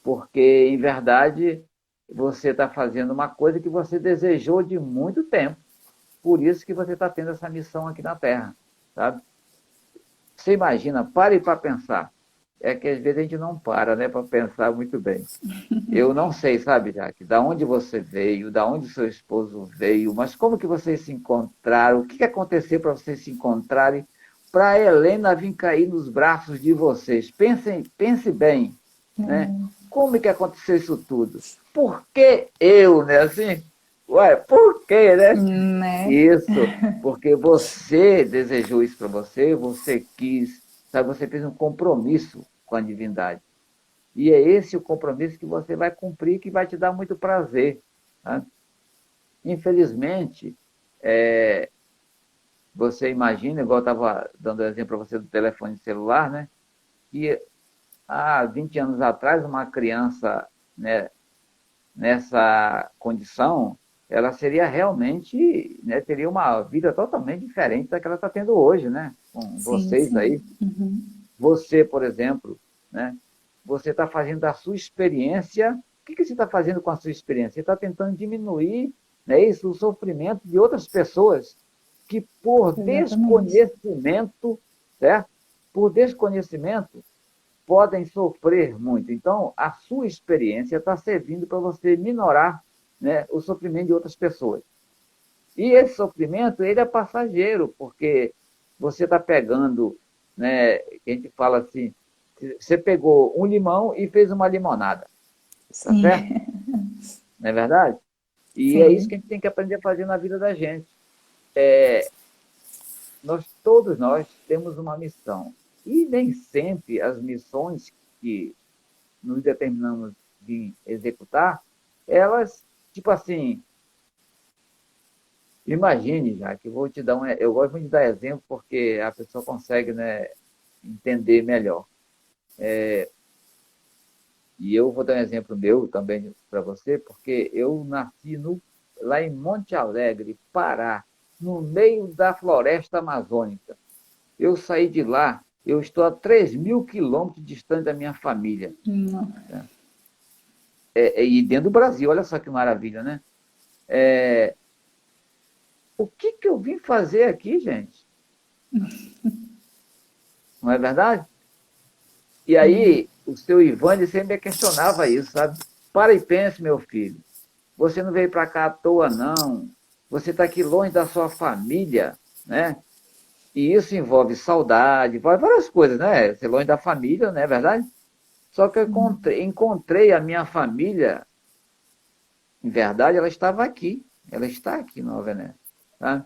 Porque, em verdade, você está fazendo uma coisa que você desejou de muito tempo. Por isso que você está tendo essa missão aqui na Terra, sabe? Você imagina, pare para pensar. É que às vezes a gente não para, né, para pensar muito bem. Eu não sei, sabe, Jaque, da onde você veio, da onde seu esposo veio, mas como que vocês se encontraram, o que aconteceu para vocês se encontrarem, para a Helena vir cair nos braços de vocês. Pense bem, né? Como que aconteceu isso tudo? Por que eu, né? Assim, ué, por quê, né? Né? Isso, porque você desejou isso para você, você quis, sabe? Você fez um compromisso com a divindade. E é esse o compromisso que você vai cumprir, que vai te dar muito prazer. Tá? Infelizmente, você imagina, igual eu estava dando exemplo para você do telefone celular, né? Que há 20 anos atrás, uma criança, né, nessa condição, ela seria realmente, né, teria uma vida totalmente diferente da que ela está tendo hoje, né? Com Sim, vocês sim. aí. Você, por exemplo, né? Você está fazendo a sua experiência. O que você está fazendo com a sua experiência? Você está tentando diminuir, né, isso, o sofrimento de outras pessoas que, por Exatamente. desconhecimento, certo? Por desconhecimento, podem sofrer muito. Então, a sua experiência está servindo para você minorar, né, o sofrimento de outras pessoas. E esse sofrimento, ele é passageiro, porque você está pegando, né, a gente fala assim, você pegou um limão e fez uma limonada, tá Sim, certo? Não é verdade? E é isso que a sim. gente tem que aprender a fazer na vida da gente. Todos nós temos uma missão. E nem sempre as missões que nos determinamos de executar, elas, tipo assim, imagine já, que eu vou te dar eu gosto muito de dar exemplo porque a pessoa consegue, né, entender melhor. E eu vou dar um exemplo meu também para você, porque eu nasci lá em Monte Alegre, Pará, no meio da floresta amazônica. Eu saí de lá, eu estou a 3.000 quilômetros distante da minha família. Não. Né? E dentro do Brasil, olha só que maravilha, né? O que eu vim fazer aqui, gente? Não é verdade? E aí, o seu Ivane sempre questionava isso, sabe? Para e pense, meu filho. Você não veio para cá à toa, não. Você está aqui longe da sua família, né? E isso envolve saudade, envolve várias coisas, né? Ser longe da família, não é verdade? Só que eu encontrei a minha família, em verdade, ela estava aqui. Ela está aqui no Alvené. Tá?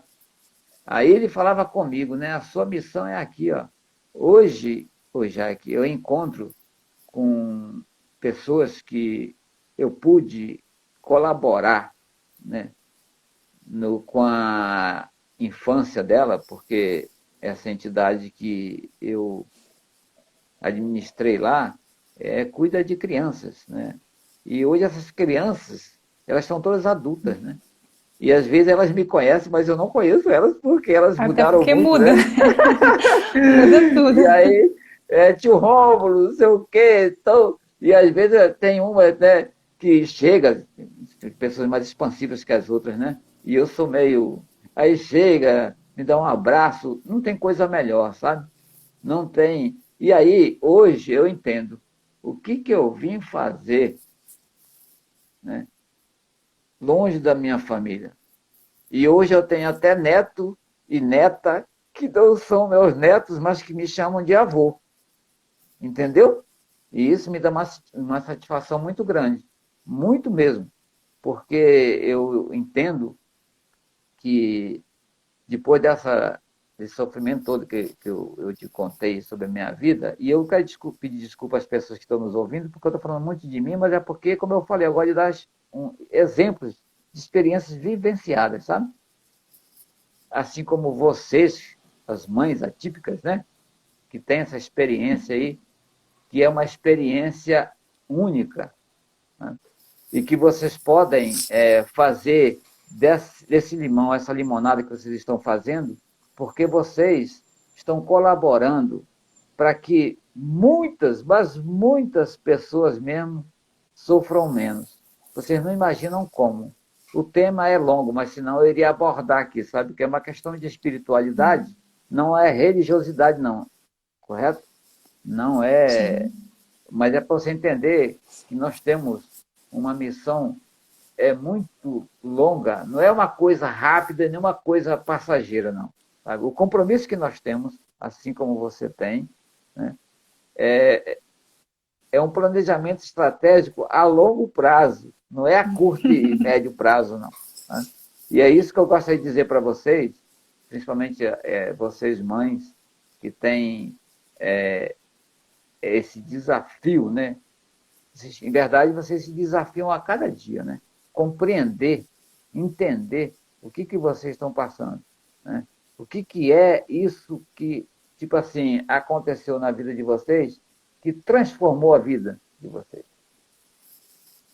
Aí ele falava comigo, né? A sua missão é aqui, ó. Hoje Jaque, eu encontro com pessoas que eu pude colaborar, né? Com a infância dela, porque essa entidade que eu administrei lá cuida de crianças, né? E hoje essas crianças, elas são todas adultas, né? E às vezes elas me conhecem, mas eu não conheço elas porque elas Até mudaram porque muito, muda. né? Muda tudo. E aí, tio Rômulo, não sei o quê. Então, e às vezes tem uma, né, que chega, pessoas mais expansivas que as outras, né? E eu sou meio. Aí chega, me dá um abraço, não tem coisa melhor, sabe? Não tem. E aí, hoje eu entendo o que, que eu vim fazer, né, longe da minha família. E hoje eu tenho até neto e neta que não são meus netos, mas que me chamam de avô. Entendeu? E isso me dá uma satisfação muito grande, muito mesmo, porque eu entendo que depois desse sofrimento todo que eu te contei sobre a minha vida, e eu quero pedir desculpa às pessoas que estão nos ouvindo, porque eu estou falando muito de mim, mas é porque, como eu falei, eu gosto de dar exemplos de experiências vivenciadas, sabe? Assim como vocês, as mães atípicas, né? Que têm essa experiência aí, que é uma experiência única, né? E que vocês podem fazer desse limão, essa limonada que vocês estão fazendo, porque vocês estão colaborando para que muitas, mas muitas pessoas mesmo sofram menos. Vocês não imaginam como. O tema é longo, mas senão eu iria abordar aqui, sabe? Que é uma questão de espiritualidade, não é religiosidade, não. Correto? Não é, Sim. mas é para você entender que nós temos uma missão muito longa, não é uma coisa rápida, nem uma coisa passageira, não. Sabe? O compromisso que nós temos, assim como você tem, né, é um planejamento estratégico a longo prazo, não é a curto e médio prazo, não. Né? E é isso que eu gostaria de dizer para vocês, principalmente vocês mães, que têm esse desafio, né? Em verdade, vocês se desafiam a cada dia, né? Compreender, entender o que vocês estão passando, né? O que é isso que, tipo assim, aconteceu na vida de vocês que transformou a vida de vocês,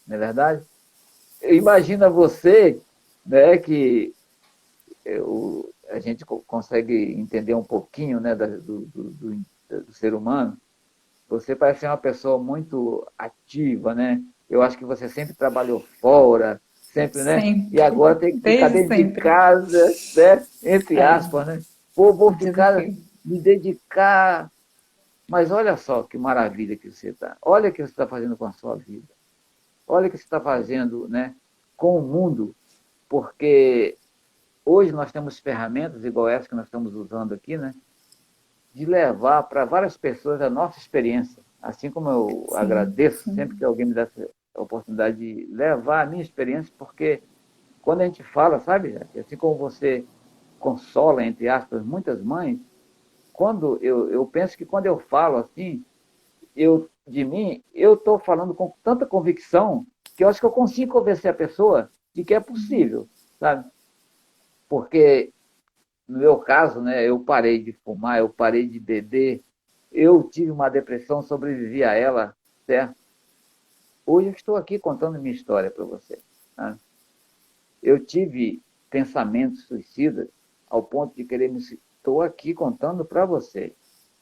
não é verdade? Imagina você, né, que a gente consegue entender um pouquinho, né, do ser humano. Você parece ser uma pessoa muito ativa, né? Eu acho que você sempre trabalhou fora, sempre, né? E Sempre. agora tem que ficar Desde dentro de sempre. casa, né? Entre É, aspas, né? Pô, vou ficar, desafio. me dedicar. Mas olha só que maravilha que você está. Olha o que você está fazendo com a sua vida. Olha o que você está fazendo, né? Com o mundo. Porque hoje nós temos ferramentas igual essa que nós estamos usando aqui, né? De levar para várias pessoas a nossa experiência. Assim como eu Sim, agradeço sempre sim. que alguém me dá essa oportunidade de levar a minha experiência, porque quando a gente fala, sabe, assim como você consola, entre aspas, muitas mães, quando eu penso que quando eu falo assim, de mim, eu estou falando com tanta convicção que eu acho que eu consigo convencer a pessoa de que é possível, sabe? Porque no meu caso, né, eu parei de fumar, eu parei de beber, eu tive uma depressão, sobrevivi a ela, certo? Hoje eu estou aqui contando minha história para você. Tá? Eu tive pensamentos suicidas ao ponto de querer me... Estou aqui contando para você.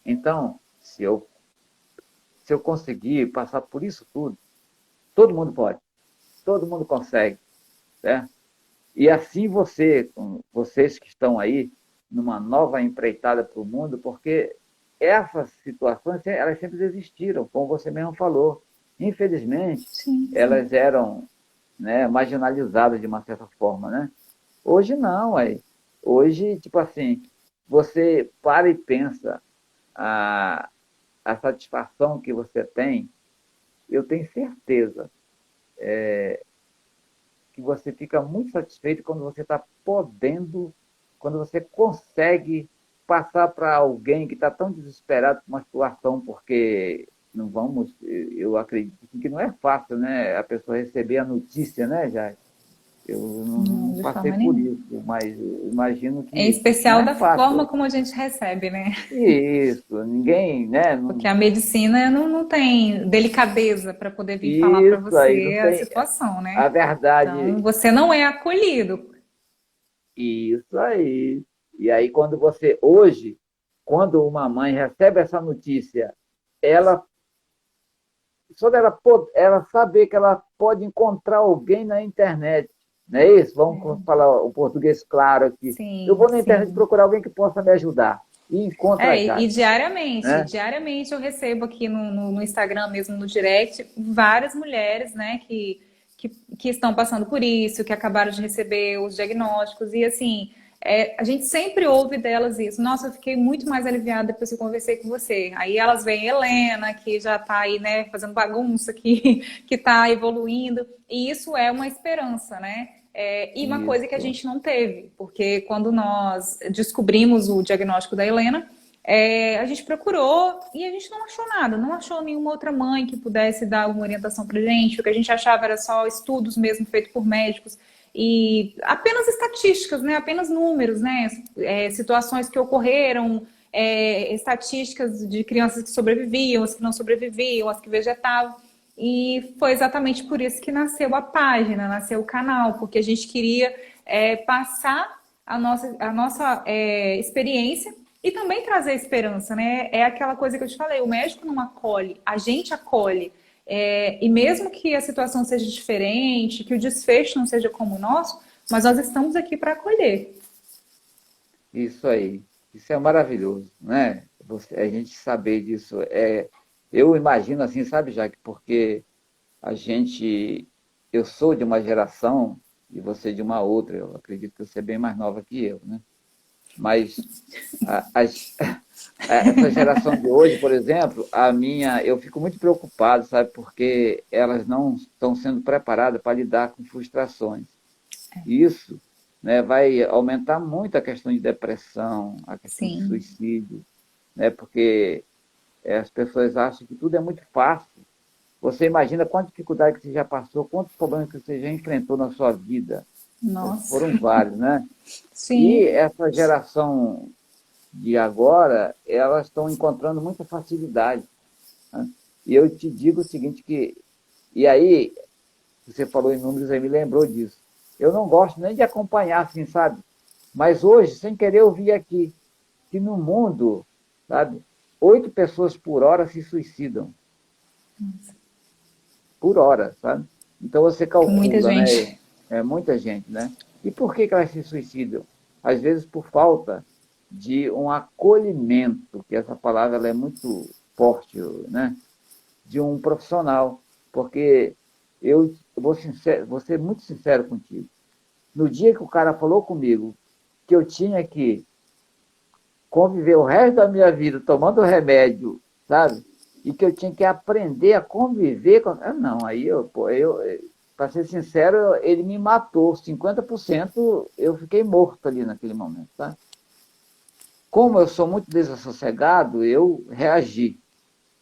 Então, se eu conseguir passar por isso tudo, todo mundo pode, todo mundo consegue, certo? E assim vocês que estão aí numa nova empreitada para o mundo, porque essas situações, elas sempre existiram, como você mesmo falou. Infelizmente, Sim, sim. elas eram, né, marginalizadas de uma certa forma, né? Hoje não, aí. Hoje, tipo assim, você para e pensa a, a satisfação que você tem, eu tenho certeza que você fica muito satisfeito quando você está podendo, quando você consegue passar para alguém que está tão desesperado com uma situação, porque não vamos, eu acredito que não é fácil, né? A pessoa receber a notícia, né, já. Eu não Não, de passei forma por nenhuma. isso. pouco, mas imagino Em que não especial é da forma fácil. como a gente recebe, né? Isso, ninguém, né? Porque a medicina não tem delicadeza para poder vir falar para Isso aí, não você a tem. situação, A né? Então, verdade, você não é acolhido. isso aí. E aí, hoje, quando uma mãe recebe essa notícia, ela, só ela saber que ela pode encontrar alguém na internet, não é isso? Vamos falar o português claro aqui. Eu Sim, vou na internet sim. procurar alguém que possa me ajudar. E encontra É, já, e diariamente, né? diariamente eu recebo aqui no Instagram mesmo, no direct, várias mulheres, né, que estão passando por isso, que acabaram de receber os diagnósticos, e assim, a gente sempre ouve delas isso. Nossa, eu fiquei muito mais aliviada depois que eu conversei com você. Aí elas veem Helena, que já está aí, né, fazendo bagunça, que está evoluindo, e isso é uma esperança, né? E uma coisa que a Isso. gente não teve, porque quando nós descobrimos o diagnóstico da Helena, a gente procurou e a gente não achou nada, não achou nenhuma outra mãe que pudesse dar uma orientação para gente. O que a gente achava era só estudos mesmo feitos por médicos e apenas estatísticas, né? Apenas números, né? Situações que ocorreram, estatísticas de crianças que sobreviviam, as que não sobreviviam, as que vegetavam. E foi exatamente por isso que nasceu a página, nasceu o canal, porque a gente queria passar a nossa experiência e também trazer esperança, né? É aquela coisa que eu te falei, o médico não acolhe, a gente acolhe. E mesmo que a situação seja diferente, que o desfecho não seja como o nosso, mas nós estamos aqui para acolher. Isso aí. Isso é maravilhoso, né? A gente saber disso. Eu imagino assim, sabe, Jaque, porque a gente, eu sou de uma geração e você de uma outra. Eu acredito que você é bem mais nova que eu, né? Mas essa geração de hoje, por exemplo, eu fico muito preocupado, sabe, porque elas não estão sendo preparadas para lidar com frustrações. Isso, né, vai aumentar muito a questão de depressão, a questão de Sim, suicídio, né, porque as pessoas acham que tudo é muito fácil. Você imagina quanta dificuldade que você já passou, quantos problemas que você já enfrentou na sua vida. nossa, Foram vários, né? E sim, essa geração de agora, elas estão encontrando muita facilidade. Né? E eu te digo o seguinte, e aí, você falou em números, aí me lembrou disso. Eu não gosto nem de acompanhar, assim, sabe? Mas hoje, sem querer, eu vi aqui que no mundo, sabe, 8 pessoas por hora se suicidam. Por hora, sabe? Então você muita calcula, né? gente. É muita gente, né? E por que elas se suicidam? Às vezes por falta de um acolhimento, que essa palavra ela é muito forte, né? De um profissional. Porque vou ser muito sincero contigo. No dia que o cara falou comigo que eu tinha que conviver o resto da minha vida tomando remédio, sabe? E que eu tinha que aprender a conviver com. Não, aí para ser sincero, ele me matou. 50% eu fiquei morto ali naquele momento, tá? Como eu sou muito desassossegado, eu reagi,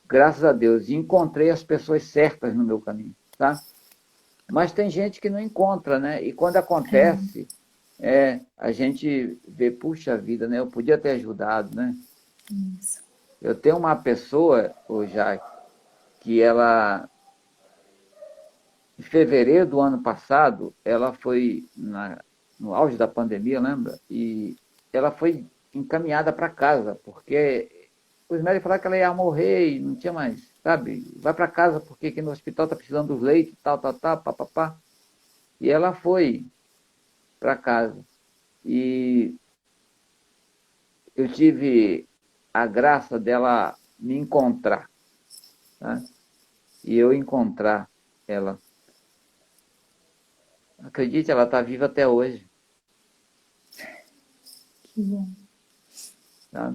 graças a Deus, e encontrei as pessoas certas no meu caminho, tá? Mas tem gente que não encontra, né? E quando acontece, a gente vê, puxa vida, né? Eu podia ter ajudado, né? Isso. Eu tenho uma pessoa, o Jaque, que ela, em fevereiro do ano passado, ela foi no auge da pandemia, lembra? E ela foi encaminhada para casa, porque os médicos falaram que ela ia morrer e não tinha mais, sabe? Vai para casa porque aqui no hospital está precisando dos leitos, tal, tal, tal, papapá. E ela foi para casa. E eu tive a graça dela me encontrar, tá? E eu encontrar ela. Acredite, ela está viva até hoje. Que bom. Tá?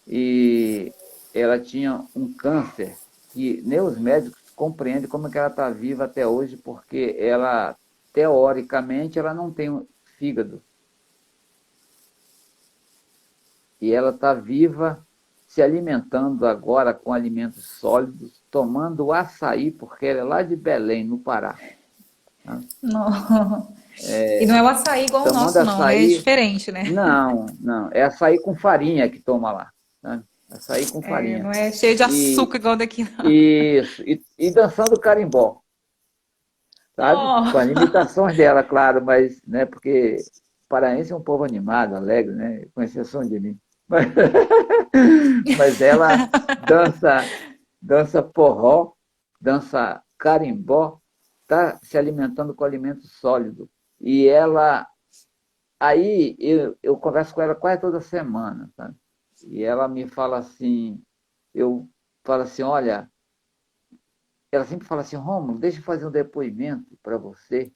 E ela tinha um câncer que nem os médicos compreendem como é que ela está viva até hoje, porque ela, teoricamente, ela não tem um fígado. E ela está viva, se alimentando agora com alimentos sólidos, tomando açaí, porque ela é lá de Belém, no Pará. Tá? Não. E não é o açaí igual o Tomando nosso, não, né? É açaí, diferente, né? não, não, é açaí com farinha que toma lá, né? Açaí com É, farinha. não é cheio de E açúcar igual daqui, não. isso, e dançando carimbó, sabe? Com as Oh, limitações dela, claro, mas, né, porque paraense é um povo animado, alegre, né? Com exceção de mim. Mas, mas ela dança forró, dança carimbó, está se alimentando com alimento sólido. E ela, aí eu converso com ela quase toda semana, sabe? E ela me fala assim, eu falo assim, olha, ela sempre fala assim, Rômulo, deixa eu fazer um depoimento para você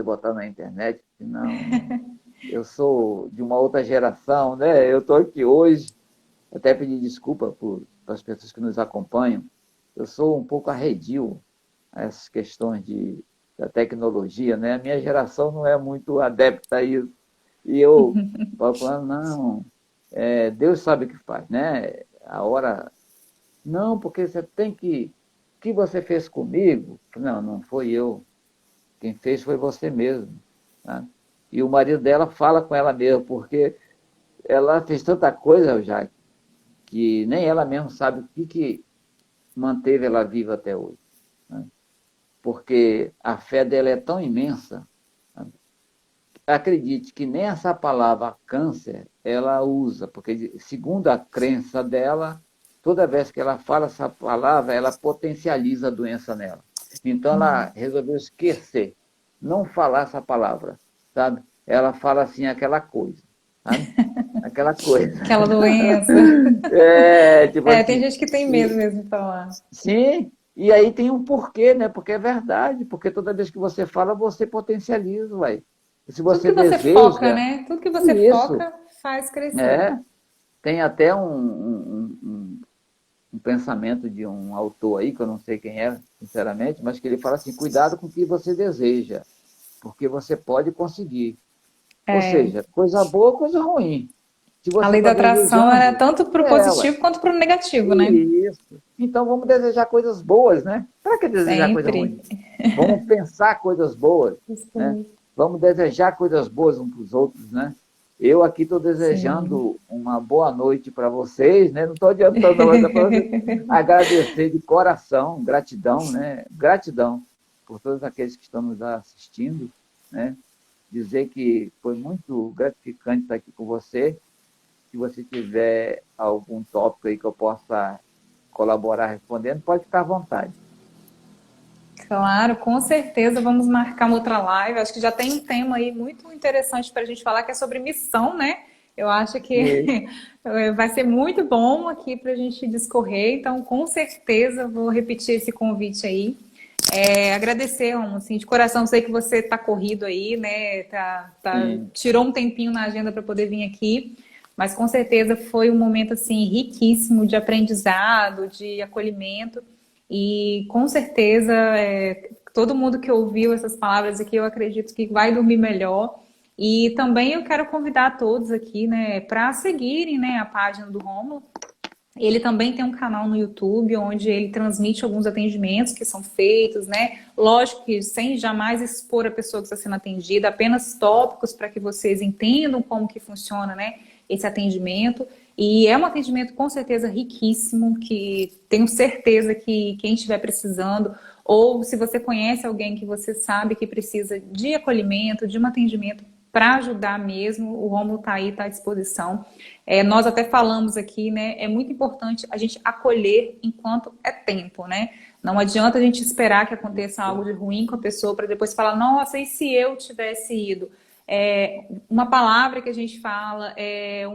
botar na internet. Não, não, eu sou de uma outra geração, né? Eu estou aqui hoje, até pedir desculpa para as pessoas que nos acompanham. Eu sou um pouco arredio a essas questões da tecnologia, né? A minha geração não é muito adepta a isso. E eu falo com ela, não, Deus sabe o que faz, né? A hora. Não, porque você tem que. O que você fez comigo? Não, não foi eu. Quem fez foi você mesmo. Tá? E o marido dela fala com ela mesmo, porque ela fez tanta coisa já que nem ela mesma sabe o que manteve ela viva até hoje. Né? Porque a fé dela é tão imensa. Né? Acredite que nem essa palavra câncer ela usa, porque segundo a crença dela, toda vez que ela fala essa palavra, ela potencializa a doença nela. Então ela resolveu esquecer, não falar essa palavra, sabe? Ela fala assim aquela coisa, sabe? Aquela coisa. aquela doença. Tipo É, tem assim. gente que tem medo E, mesmo de falar. sim, e aí tem um porquê, né? Porque é verdade, porque toda vez que você fala, você potencializa, ué. E se Tudo você que você foca, deseja, né? Tudo que você isso, foca faz crescer. é. Tem até um pensamento de um autor aí, que eu não sei quem é, sinceramente, mas que ele fala assim: cuidado com o que você deseja, porque você pode conseguir. Ou É, seja, coisa boa, coisa ruim. Se a você lei está da atração era desejando, tanto para o ué, positivo quanto para o negativo, né? isso. Então vamos desejar coisas boas, né? Para que desejar coisa ruim? Sempre. Vamos pensar coisas boas, né? Vamos desejar coisas boas uns para os outros, né? Eu aqui estou Sim. desejando uma boa noite para vocês, né? Não estou adiantando, mas é para agradecer de coração, gratidão, né? Gratidão por todos aqueles que estão nos assistindo, né? Dizer que foi muito gratificante estar aqui com você. Se você tiver algum tópico aí que eu possa colaborar respondendo, pode ficar à vontade. Claro, com certeza vamos marcar uma outra live. Acho que já tem um tema aí muito interessante para a gente falar, que é sobre missão, né? Eu acho E, que vai ser muito bom aqui para a gente discorrer. Então, com certeza, vou repetir esse convite aí. Agradecer, assim, de coração, sei que você está corrido aí, né? sim, Tirou um tempinho na agenda para poder vir aqui, mas com certeza foi um momento assim riquíssimo de aprendizado, de acolhimento. E com certeza, todo mundo que ouviu essas palavras aqui, eu acredito que vai dormir melhor. E também eu quero convidar todos aqui, né, para seguirem, né, a página do Rômulo. Ele também tem um canal no YouTube onde ele transmite alguns atendimentos que são feitos, né? Lógico que sem jamais expor a pessoa que está sendo atendida, apenas tópicos para que vocês entendam como que funciona, né? Esse atendimento. E é um atendimento com certeza riquíssimo, que tenho certeza que quem estiver precisando, ou se você conhece alguém que você sabe que precisa de acolhimento, de um atendimento para ajudar mesmo, o Rômulo está aí, está à disposição. Nós até falamos aqui, né? É muito importante a gente acolher enquanto é tempo, né? Não adianta a gente esperar que aconteça algo de ruim com a pessoa para depois falar, nossa, e se eu tivesse ido? Uma palavra que a gente fala,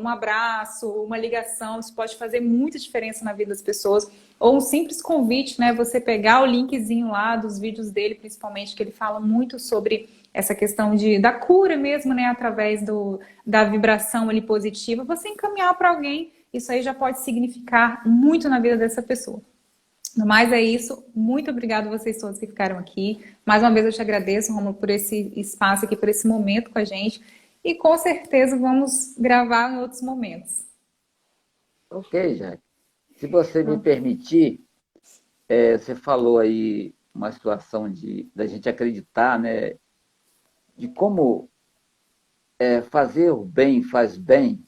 um abraço, uma ligação, isso pode fazer muita diferença na vida das pessoas. Ou um simples convite, né? Você pegar o linkzinho lá dos vídeos dele, principalmente, que ele fala muito sobre essa questão da cura mesmo, né? Através da vibração ali positiva, você encaminhar para alguém, isso aí já pode significar muito na vida dessa pessoa. No mais é isso. Muito obrigada a vocês todos que ficaram aqui. Mais uma vez eu te agradeço, Romulo, por esse espaço aqui, por esse momento com a gente. E com certeza vamos gravar em outros momentos. ok, Jack. Se você me permitir, você falou aí uma situação da gente acreditar, né, de como fazer o bem faz bem,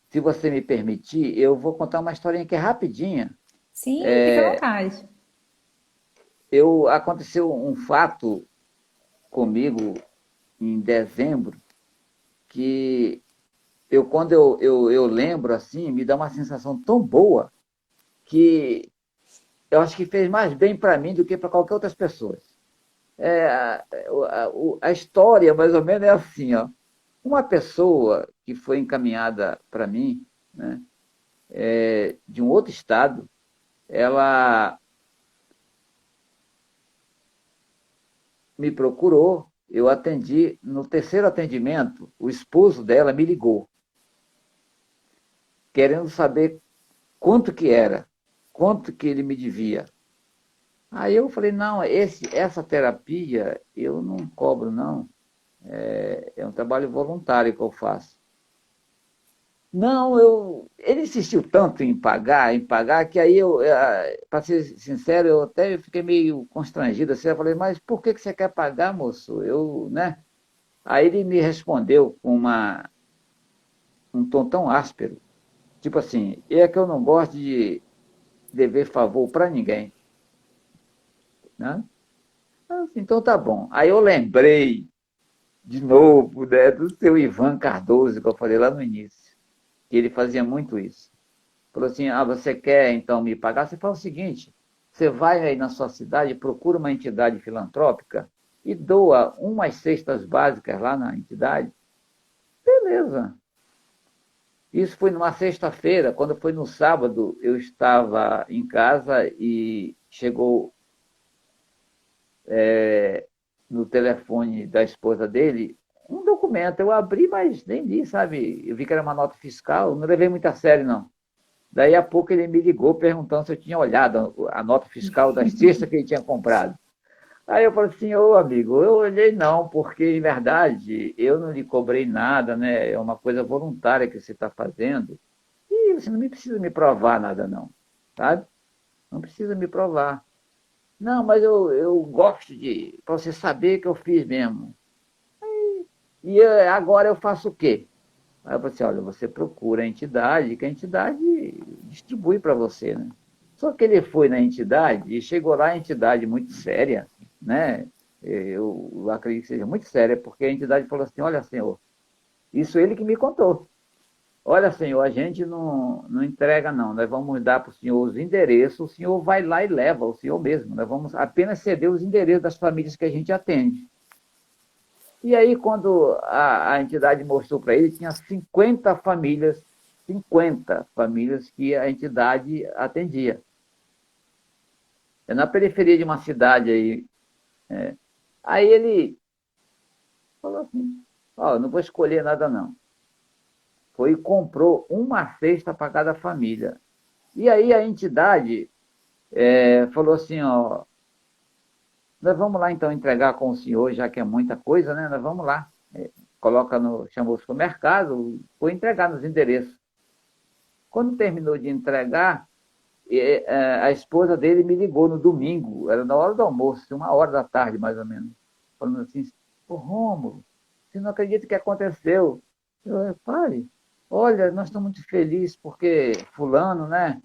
se você me permitir, eu vou contar uma historinha que é rapidinha. Sim, fica à vontade. Aconteceu um fato comigo em dezembro que quando eu lembro assim, me dá uma sensação tão boa que eu acho que fez mais bem para mim do que para qualquer outras pessoas. A história, mais ou menos, é assim, ó. Uma pessoa que foi encaminhada para mim, né, de um outro estado, ela me procurou, eu atendi. No terceiro atendimento, o esposo dela me ligou, querendo saber quanto que era, quanto que ele me devia. Aí eu falei, não, essa terapia eu não cobro, não. É um trabalho voluntário que eu faço. Não, ele insistiu tanto em pagar, que aí para ser sincero, eu até fiquei meio constrangido assim. Eu falei, mas por que você quer pagar, moço? Né? Aí ele me respondeu com um tom tão áspero, tipo assim, é que eu não gosto de dever favor para ninguém, né? Então tá bom. Aí eu lembrei de novo, né, do seu Ivan Cardoso, que eu falei lá no início, que ele fazia muito isso. Falou assim, você quer então me pagar? Você fala o seguinte, você vai aí na sua cidade, procura uma entidade filantrópica e doa umas cestas básicas lá na entidade. Beleza. Isso foi numa sexta-feira. Quando foi no sábado, eu estava em casa e chegou no telefone da esposa dele um documento. Eu abri, mas nem li, sabe? Eu vi que era uma nota fiscal, não levei muito a sério, não. Daí a pouco ele me ligou perguntando se eu tinha olhado a nota fiscal das cestas que ele tinha comprado. Aí eu falei assim, ô amigo, eu olhei não, porque em verdade eu não lhe cobrei nada, né? É uma coisa voluntária que você está fazendo. E você não precisa me provar nada, não, sabe? Não precisa me provar. Não, mas eu gosto para você saber que eu fiz mesmo. E agora eu faço o quê? Aí eu falei assim, olha, você procura a entidade, que a entidade distribui para você, né? Só que ele foi na entidade e chegou lá a entidade muito séria, né? Eu acredito que seja muito séria, porque a entidade falou assim, olha, senhor, isso ele que me contou. Olha, senhor, a gente não entrega, não. Nós vamos dar para o senhor os endereços, o senhor vai lá e leva, o senhor mesmo. Nós vamos apenas ceder os endereços das famílias que a gente atende. E aí, quando a entidade mostrou para ele, tinha 50 famílias que a entidade atendia. É na periferia de uma cidade aí. É. Aí ele falou assim, ó, não vou escolher nada não. Foi e comprou uma cesta para cada família. E aí a entidade falou assim, ó, nós vamos lá então entregar com o senhor, já que é muita coisa, né? Nós vamos lá. Chamou o supermercado, foi entregar nos endereços. Quando terminou de entregar, a esposa dele me ligou no domingo, era na hora do almoço, 1 hora da tarde mais ou menos, falando assim, ô Rômulo, você não acredita o que aconteceu? Pare, olha, nós estamos muito felizes porque fulano, né,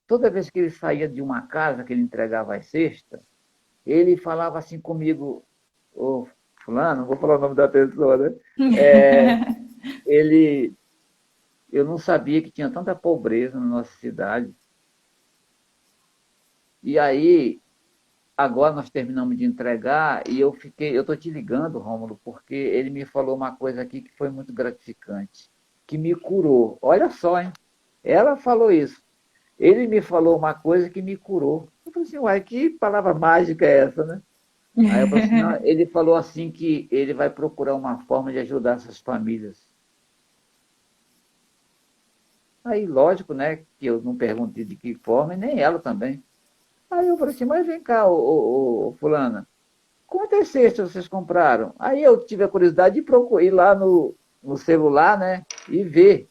toda vez que ele saía de uma casa que ele entregava as cestas, ele falava assim comigo, ô fulano, não vou falar o nome da pessoa, né? Ele, eu não sabia que tinha tanta pobreza na nossa cidade. E aí, agora nós terminamos de entregar e eu estou te ligando, Rômulo, porque ele me falou uma coisa aqui que foi muito gratificante, que me curou. Olha só, hein? Ela falou isso. Ele me falou uma coisa que me curou. Eu falei assim, uai, que palavra mágica é essa, né? Aí eu falei assim, não, ele falou assim que ele vai procurar uma forma de ajudar essas famílias. Aí, lógico, né, que eu não perguntei de que forma, e nem ela também. Aí eu falei assim, mas vem cá, fulana, quantas cestas vocês compraram? Aí eu tive a curiosidade de procurar ir lá no celular, né, e ver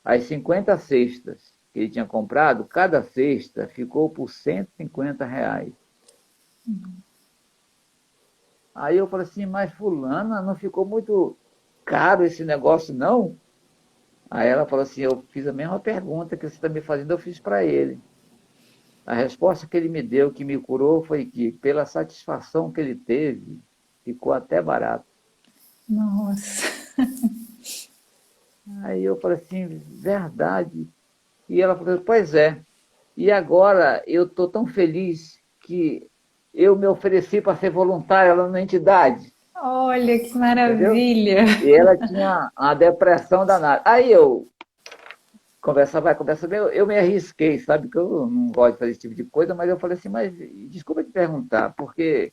as 50 cestas que ele tinha comprado, cada cesta ficou por R$ 150. Aí eu falei assim, mas fulana, não ficou muito caro esse negócio, não? Aí ela falou assim, eu fiz a mesma pergunta que você está me fazendo, eu fiz para ele. A resposta que ele me deu, que me curou, foi que, pela satisfação que ele teve, ficou até barato. Nossa. Aí eu falei assim, verdade. E ela falou, pois é. E agora eu estou tão feliz que eu me ofereci para ser voluntária lá na entidade, Olha que entendeu? maravilha. E ela tinha uma depressão danada. Aí eu, conversa vai, conversa bem, eu me arrisquei, sabe? Que eu não gosto de fazer esse tipo de coisa, mas eu falei assim, mas desculpa te perguntar, porque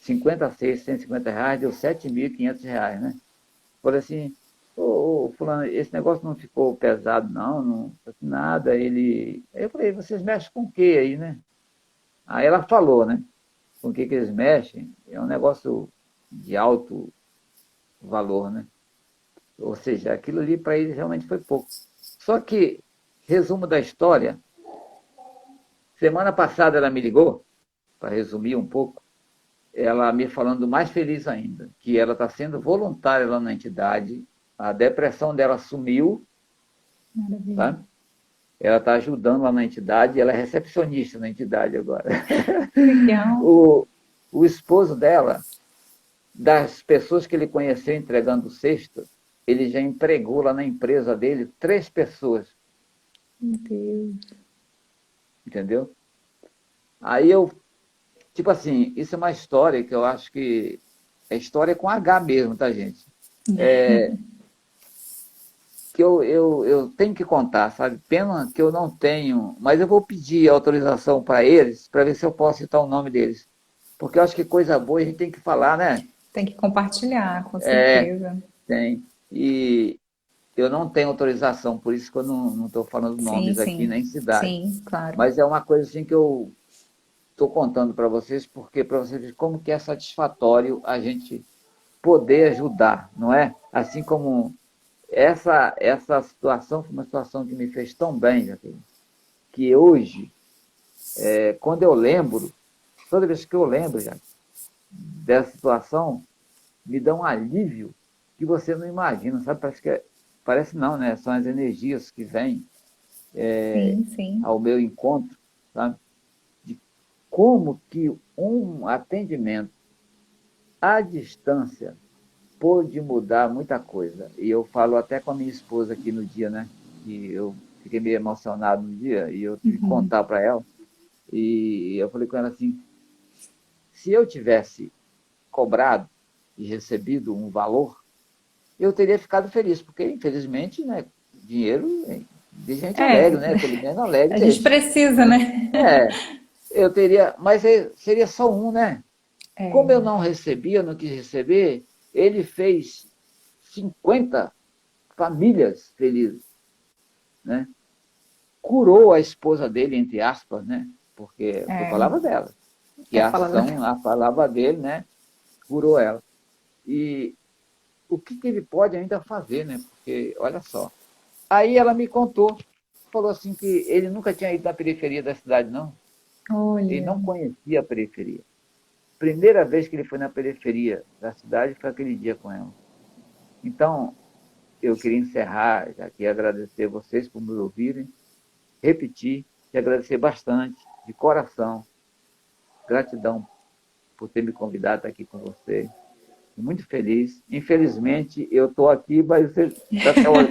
56, R$ 150 deu R$ 7.500, né? Falei assim, ô, fulano, esse negócio não ficou pesado, não nada. Aí eu falei, vocês mexem com o que aí, né? Aí ela falou, né? Com o que eles mexem, é um negócio de alto valor, né? Ou seja, aquilo ali para eles realmente foi pouco. Só que, resumo da história, semana passada ela me ligou, para resumir um pouco, ela me falando mais feliz ainda, que ela está sendo voluntária lá na entidade, a depressão dela sumiu, Maravilha. tá? Ela está ajudando lá na entidade, ela é recepcionista na entidade agora. Legal. O, o esposo dela, das pessoas que ele conheceu entregando cesta, ele já empregou lá na empresa dele 3 pessoas, Meu Deus. entendeu? Aí eu, tipo assim, isso é uma história que eu acho que é história com H mesmo, tá, gente? Que eu tenho que contar, sabe? Pena que eu não tenho, mas eu vou pedir autorização para eles, para ver se eu posso citar o nome deles. Porque eu acho que coisa boa a gente tem que falar, né? Tem que compartilhar, com certeza. Tem. E eu não tenho autorização, por isso que eu não estou falando Sim, nomes aqui sim. nem cidade. Sim, claro. Mas é uma coisa assim que eu estou contando para vocês, porque para vocês verem como que é satisfatório a gente poder ajudar, não é? Assim como essa situação foi uma situação que me fez tão bem, Jaqueline, que hoje, quando eu lembro, toda vez que eu lembro já dessa situação, me dá um alívio que você não imagina, sabe? Parece não, né? São as energias que vêm Sim, sim. ao meu encontro, sabe? De como que um atendimento à distância pôde mudar muita coisa. E eu falo até com a minha esposa aqui no dia, né? Que eu fiquei meio emocionado no dia e eu tive que Uhum. contar para ela. E eu falei com ela assim: se eu tivesse cobrado e recebido um valor, eu teria ficado feliz, porque infelizmente, né, dinheiro de gente É, alegre, né? Pelo menos alegre a gente deixa. precisa, né? É, eu teria, mas seria só um, né? Como eu É, não recebia, não quis receber, ele fez 50 famílias felizes, né? Curou a esposa dele, entre aspas, né? Porque foi é, palavra dela. Que é a falando. ação, a palavra dele, né? Curou ela. E o que, que ele pode ainda fazer, né? Porque, olha só. Aí ela me contou, falou assim que ele nunca tinha ido na periferia da cidade, não. Ele Olha, não conhecia a periferia. Primeira vez que ele foi na periferia da cidade foi aquele dia com ela. Então, eu queria encerrar aqui e agradecer vocês por me ouvirem, repetir e agradecer bastante, de coração. Gratidão por ter me convidado a estar aqui com você. Muito feliz. Infelizmente, eu estou aqui, mas você está vendo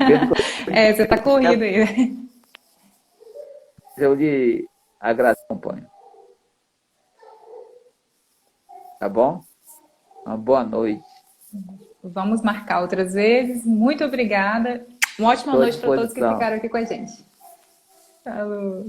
que você tá corrido aí, né? eu lhe agradeço, acompanho. Tá bom? Uma boa noite. Vamos marcar outras vezes. Muito obrigada. Uma ótima Estou à noite para todos que disposição. ficaram aqui com a gente. Falou.